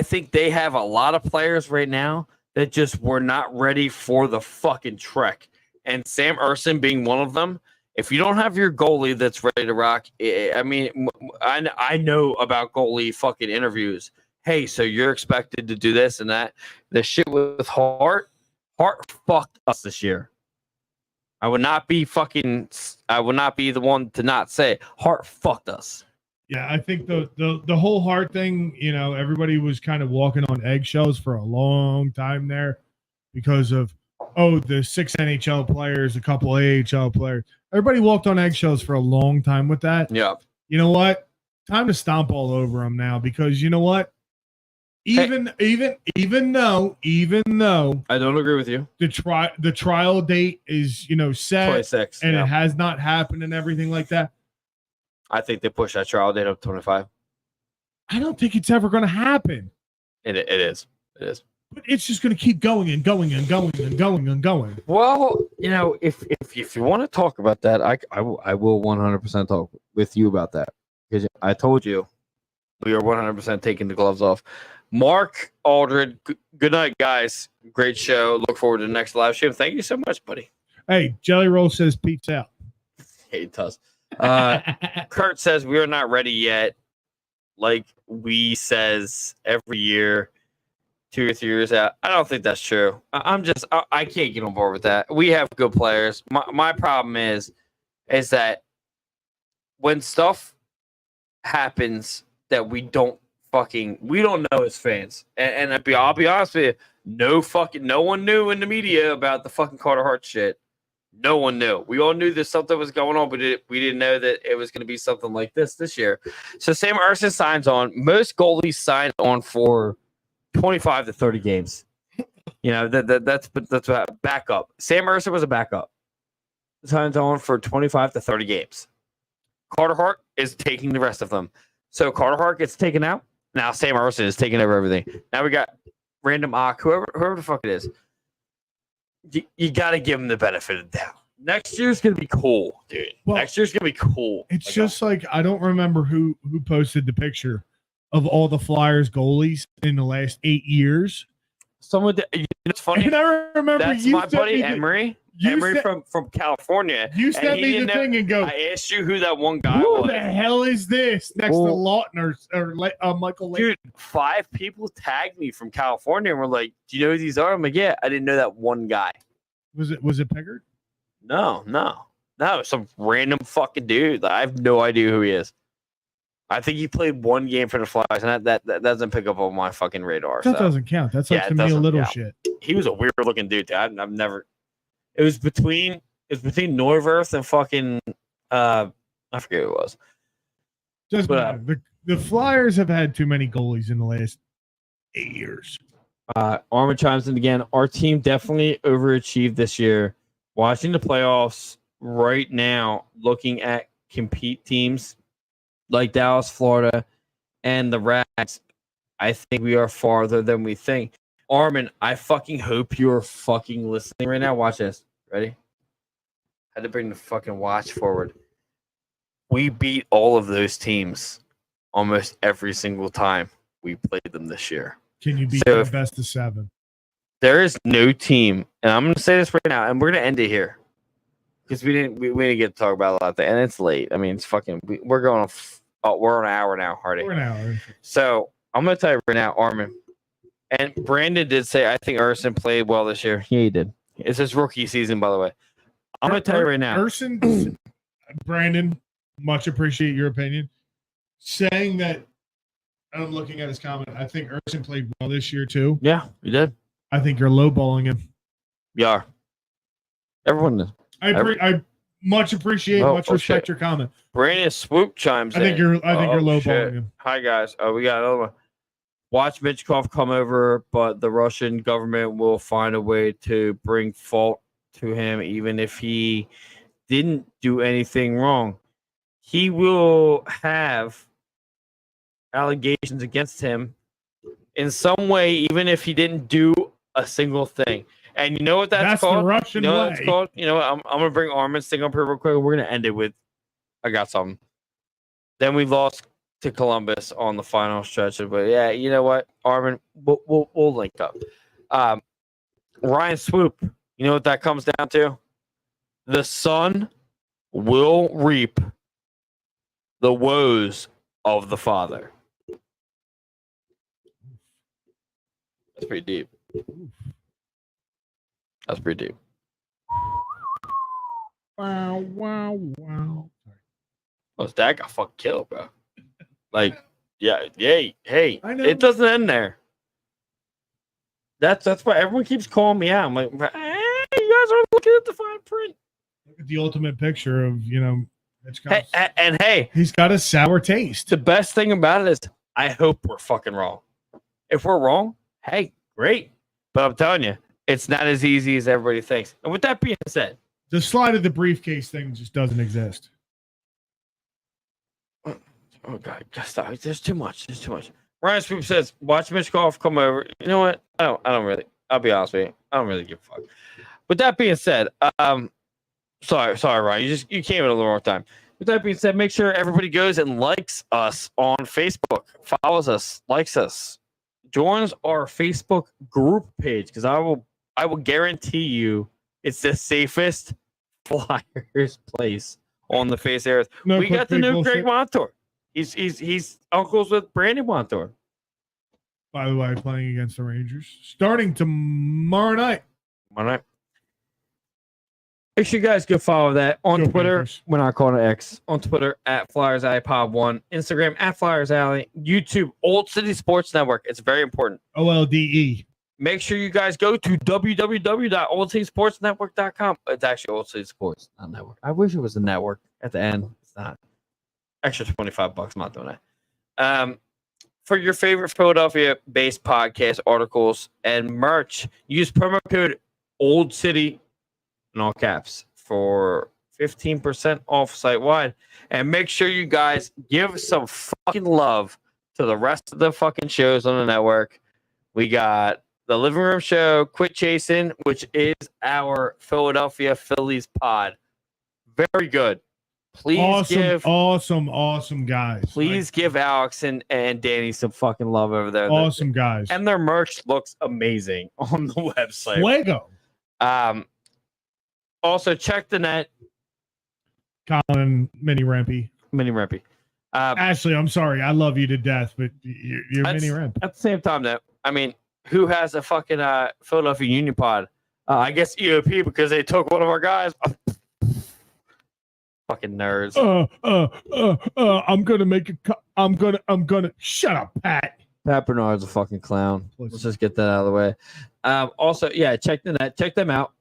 Speaker 1: think they have a lot of players right now that just were not ready for the fucking trek. And Sam Ersson being one of them. If you don't have your goalie that's ready to rock, I mean, I know about goalie fucking interviews. Hey, so you're expected to do this and that. The shit with Hart fucked us this year. I would not be the one to not say Hart fucked us.
Speaker 2: Yeah, I think the whole Hart thing, everybody was kind of walking on eggshells for a long time there because of the 6 NHL players, a couple AHL players. Everybody walked on eggshells for a long time with that.
Speaker 1: Yeah.
Speaker 2: You know what? Time to stomp all over them now because you know what? Even though
Speaker 1: I don't agree with you.
Speaker 2: The trial date is set
Speaker 1: 26
Speaker 2: and it has not happened and everything like that.
Speaker 1: I think they push that trial date up to 25.
Speaker 2: I don't think it's ever going to happen.
Speaker 1: It is.
Speaker 2: But it's just going to keep going and going and going and going and going.
Speaker 1: Well, if you want to talk about that, I will 100% talk with you about that because I told you we are 100% taking the gloves off. Mark Aldred, good night, guys. Great show. Look forward to the next live stream. Thank you so much, buddy.
Speaker 2: Hey, Jelly Roll says peace out.
Speaker 1: Hey, it does. Kurt says we are not ready yet. Like we says every year, 2 or 3 years out. I don't think that's true. I can't get on board with that. We have good players. My problem is that when stuff happens that we don't know as fans, and I'll be honest with you, no one knew in the media about the fucking Carter Hart shit. No one knew. We all knew that something was going on, but we didn't know that it was going to be something like this year. So Sam Ersson signs on. Most goalies sign on for 25 to 30 games. That's a backup. Sam Ersson was a backup. Signs on for 25 to 30 games. Carter Hart is taking the rest of them. So Carter Hart gets taken out. Now Sam Ersson is taking over everything. Now we got random whoever the fuck it is. you got to give him the benefit of the doubt. Next year's gonna be cool, dude.
Speaker 2: Well,
Speaker 1: Next year's gonna be cool.
Speaker 2: It's just like I don't remember who posted the picture of all the Flyers goalies in the last 8 years.
Speaker 1: Someone. It's funny.
Speaker 2: And I remember
Speaker 1: That's
Speaker 2: you
Speaker 1: my
Speaker 2: sent
Speaker 1: buddy
Speaker 2: me the-
Speaker 1: Emery.
Speaker 2: you
Speaker 1: Emery
Speaker 2: sent-
Speaker 1: from California.
Speaker 2: You
Speaker 1: and
Speaker 2: sent
Speaker 1: he
Speaker 2: me the
Speaker 1: didn't know-
Speaker 2: thing and go,
Speaker 1: I asked you who that one guy
Speaker 2: who
Speaker 1: was.
Speaker 2: the hell is this next to Lawton or Michael Lane?
Speaker 1: Dude, 5 people tagged me from California and were like, "Do you know who these are?" I'm like, "Yeah, I didn't know that one guy."
Speaker 2: Was it Pickard?
Speaker 1: No, some random fucking dude. I have no idea who he is. I think he played one game for the Flyers, and that doesn't pick up on my fucking radar.
Speaker 2: That
Speaker 1: so.
Speaker 2: doesn't count. That's like
Speaker 1: Yeah, it
Speaker 2: some Neil
Speaker 1: doesn't,
Speaker 2: Little
Speaker 1: yeah.
Speaker 2: shit.
Speaker 1: He was a weird looking dude. Dude. I've never. It was between Neuwirth and fucking I forget who it was.
Speaker 2: Doesn't
Speaker 1: But,
Speaker 2: matter. The Flyers have had too many goalies in the last 8 years.
Speaker 1: Armin chimes in again. Our team definitely overachieved this year. Watching the playoffs right now, looking at compete teams like Dallas, Florida, and the Rags, I think we are farther than we think. Armin, I fucking hope you're fucking listening right now. Watch this. Ready? Had to bring the fucking watch forward. We beat all of those teams almost every single time we played them this year.
Speaker 2: Can you beat
Speaker 1: So
Speaker 2: the
Speaker 1: if-
Speaker 2: best of 7?
Speaker 1: There is no team, and I'm going to say this right now, and we're going to end it here because we didn't get to talk about a lot of things, and it's late. I mean, it's fucking. We're going on. We're on an hour now, Hardy.
Speaker 2: We're an hour.
Speaker 1: So I'm going to tell you right now, Armin, and Brandon did say I think Urson played well this year. Yeah, he did. It's his rookie season, by the way. I'm going to tell you right now.
Speaker 2: Urson, Brandon, much appreciate your opinion. Saying that, I'm looking at his comment. I think Urson played well this year too.
Speaker 1: Yeah, you did.
Speaker 2: I think you're lowballing him.
Speaker 1: You are. Everyone does.
Speaker 2: I much appreciate, much respect your comment.
Speaker 1: Brandon Swoop chimes in.
Speaker 2: I think you're lowballing
Speaker 1: shit.
Speaker 2: him.
Speaker 1: Hi guys. We got another one. Watch Michkov come over, but the Russian government will find a way to bring fault to him, even if he didn't do anything wrong. He will have allegations against him in some way, even if he didn't do a single thing. And you know what that's called?
Speaker 2: The Russian
Speaker 1: you know
Speaker 2: way.
Speaker 1: what that's called? You know what? I'm gonna bring Armin's thing up here real quick. We're gonna end it with I got something. Then we lost to Columbus on the final stretch. But yeah, you know what, Armin, we'll link up. Ryan Swoop, you know what that comes down to? The son will reap the woes of the father. That's pretty deep. That's pretty deep.
Speaker 2: Wow.
Speaker 1: Oh, his dad got fucking killed, bro. Like, yeah, hey,
Speaker 2: I know.
Speaker 1: it doesn't end there. That's why everyone keeps calling me out. I'm like, hey, you guys are looking at the fine print.
Speaker 2: Look at the ultimate picture of, Mitch
Speaker 1: Hey,
Speaker 2: Cobbs.
Speaker 1: and hey,
Speaker 2: He's got a sour taste.
Speaker 1: the best thing about it is I hope we're fucking wrong. If we're wrong, hey, great. But I'm telling you, it's not as easy as everybody thinks. And with that being said,
Speaker 2: The slide of the briefcase thing just doesn't exist.
Speaker 1: oh God, just stop. There's too much. Ryan Swoop says, watch Michkov come over. You know what? I don't really, I'll be honest with you. I don't really give a fuck. With that being said, sorry, Ryan. You came at a little wrong time. With that being said, make sure everybody goes and likes us on Facebook, follows us, likes us, joins our Facebook group page, because I will guarantee you it's the safest Flyers place on the face of the earth.
Speaker 2: No
Speaker 1: We got to
Speaker 2: clickbait
Speaker 1: know
Speaker 2: bullshit.
Speaker 1: Greg Montour. He's uncles with Brandon Montour.
Speaker 2: By the way, playing against the Rangers. Starting tomorrow night.
Speaker 1: All right. Make sure you guys go follow that on
Speaker 2: Go
Speaker 1: Twitter.
Speaker 2: Panthers.
Speaker 1: We're not calling it X. On Twitter at Flyers Alley Pod 1. Instagram at Flyers Alley. YouTube, Old City Sports Network. It's very important.
Speaker 2: OLDE.
Speaker 1: Make sure you guys go to www.oldcitysportsnetwork.com. It's actually Old City Sports, not network. I wish it was a network at the end. It's not. Extra $25. I'm not doing that. For your favorite Philadelphia-based podcast, articles, and merch, use promo code Old City in all caps for 15% off site-wide. And make sure you guys give some fucking love to the rest of the fucking shows on the network. We got the Living Room Show, Quit Chasing, which is our Philadelphia Phillies pod. Very good. Please
Speaker 2: awesome guys.
Speaker 1: Please give Alex and Danny some fucking love over there.
Speaker 2: Awesome guys.
Speaker 1: And their merch looks amazing on the website.
Speaker 2: Fuego.
Speaker 1: Also, check the net.
Speaker 2: Colin, Mini Rampy.
Speaker 1: Ashley,
Speaker 2: I'm sorry. I love you to death, but you're Mini Ramp.
Speaker 1: At the same time, though, I mean, who has a fucking Philadelphia Union pod? I guess EOP because they took one of our guys. Fucking nerds.
Speaker 2: I'm gonna shut up, Pat.
Speaker 1: Pat Bernard's a fucking clown. Let's just get that out of the way. Also, yeah, check the net. Check them out.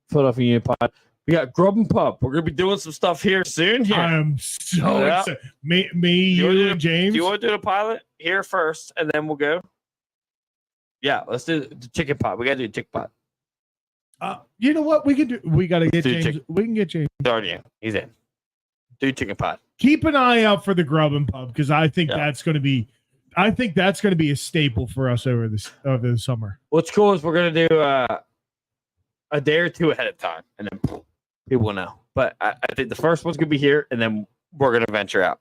Speaker 1: Philadelphia Union pod. We got Grub and Pub. We're gonna be doing some stuff here soon. Here.
Speaker 2: I am so excited. Me, you, and James.
Speaker 1: Do you want to do the pilot here first, and then we'll go? Yeah, let's do the chicken pot. We gotta do the chicken pot.
Speaker 2: You know what we can do? We gotta get James.
Speaker 1: Chicken.
Speaker 2: We can get James.
Speaker 1: Already in. He's in. Do chicken pot.
Speaker 2: Keep an eye out for the Grub and Pub because I think that's gonna be a staple for us over the summer.
Speaker 1: What's cool is we're gonna do a day or two ahead of time, and then people will know. But I think the first one's gonna be here, and then we're gonna venture out.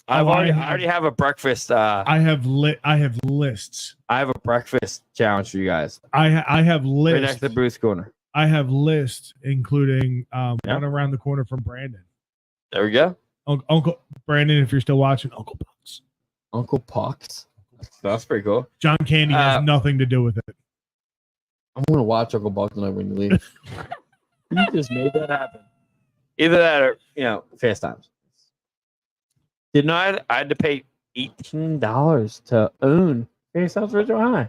Speaker 1: I already have a breakfast.
Speaker 2: I have lists.
Speaker 1: I have a breakfast challenge for you guys.
Speaker 2: I have lists
Speaker 1: right next to the booth corner.
Speaker 2: I have lists, including one around the corner from Brandon.
Speaker 1: There we go.
Speaker 2: Uncle Brandon, if you're still watching, Uncle Pox.
Speaker 1: Uncle Pox. That's pretty cool.
Speaker 2: John Candy has nothing to do with it.
Speaker 1: I'm gonna watch Uncle Buck tonight when you leave. You just made that happen. Either that or Fast Times. Didn't I had to pay $18 to own Fast Times Original High.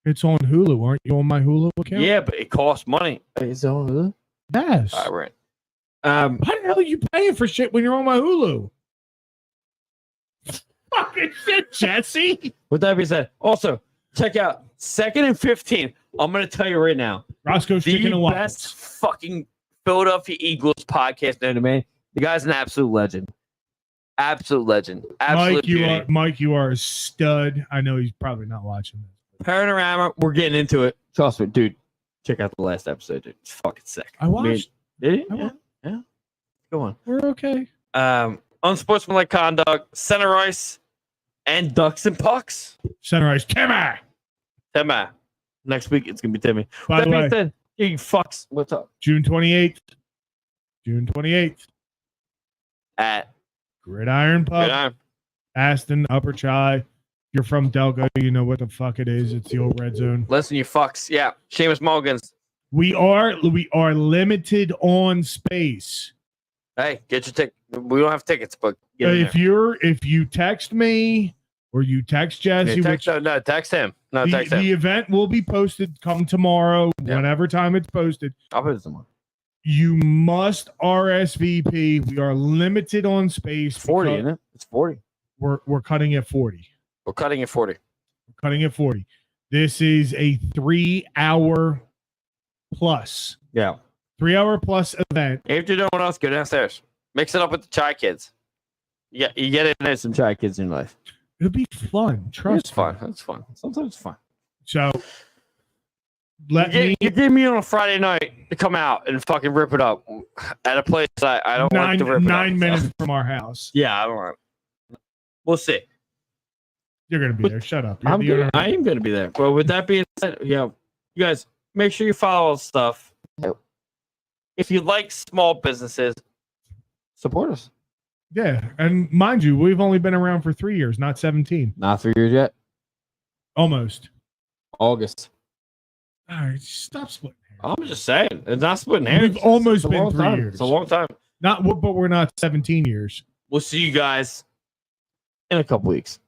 Speaker 2: It's on Hulu. Aren't you on my Hulu account?
Speaker 1: Yeah, but it costs money. Is it on Hulu?
Speaker 2: Yes.
Speaker 1: All right, we're in.
Speaker 2: How the hell are you paying for shit when you're on my Hulu? Fucking shit, Jesse.
Speaker 1: With that being said, also check out 2nd and 15. I'm gonna tell you right now,
Speaker 2: Roscoe's Chicken and
Speaker 1: the
Speaker 2: Waffles.
Speaker 1: best fucking Philadelphia Eagles podcast known to man. The guy's an absolute legend. Absolute legend. Absolute
Speaker 2: Mike, you are a stud. I know he's probably not watching this.
Speaker 1: Panorama, we're getting into it. Trust me, dude. Check out the last episode, dude. It's fucking sick.
Speaker 2: I watched.
Speaker 1: Did you? Yeah. Go on.
Speaker 2: We're okay.
Speaker 1: Unsportsmanlike conduct, center ice, and ducks and pucks.
Speaker 2: Center ice. Timmy.
Speaker 1: Next week it's gonna be Timmy.
Speaker 2: By the way,
Speaker 1: said, you fucks. What's up?
Speaker 2: June 28th.
Speaker 1: At
Speaker 2: Gridiron Pub. Aston, Upper Chai. You're from Delco, you know what the fuck it is. It's the old red zone.
Speaker 1: Listen, you fucks. Yeah. Seamus Mulligans.
Speaker 2: We are limited on space.
Speaker 1: Hey, get your ticket. We don't have tickets, but
Speaker 2: if you text me or you text Jesse,
Speaker 1: text him. Text him.
Speaker 2: The event will be posted come tomorrow, whenever time it's posted.
Speaker 1: I'll put it tomorrow.
Speaker 2: You must RSVP. We are limited on space.
Speaker 1: 40, isn't it? It's 40.
Speaker 2: We're cutting at 40.
Speaker 1: We're cutting at 40.
Speaker 2: This is a 3-hour plus.
Speaker 1: Yeah.
Speaker 2: 3-hour plus event.
Speaker 1: If you're doing what else, go downstairs. Mix it up with the Chai Kids. Yeah, you get in there some Chai Kids in your life.
Speaker 2: It'll be fun. Trust
Speaker 1: me. It's fun. Sometimes it's fun.
Speaker 2: So
Speaker 1: you give me on a Friday night to come out and fucking rip it up at a place I don't want to rip it up.
Speaker 2: 9 minutes from our house.
Speaker 1: Yeah, I don't want. We'll see.
Speaker 2: You're gonna be there. Shut up.
Speaker 1: I am gonna be there. Well, with that being said, you guys make sure you follow all the stuff. If you like small businesses, support us.
Speaker 2: Yeah, and mind you, we've only been around for 3 years, not 17.
Speaker 1: Not 3 years yet.
Speaker 2: Almost.
Speaker 1: August.
Speaker 2: All right, stop splitting hairs.
Speaker 1: I'm just saying, it's not splitting hairs.
Speaker 2: We've almost been 3 years.
Speaker 1: It's a long time.
Speaker 2: But we're not 17 years.
Speaker 1: We'll see you guys in a couple weeks.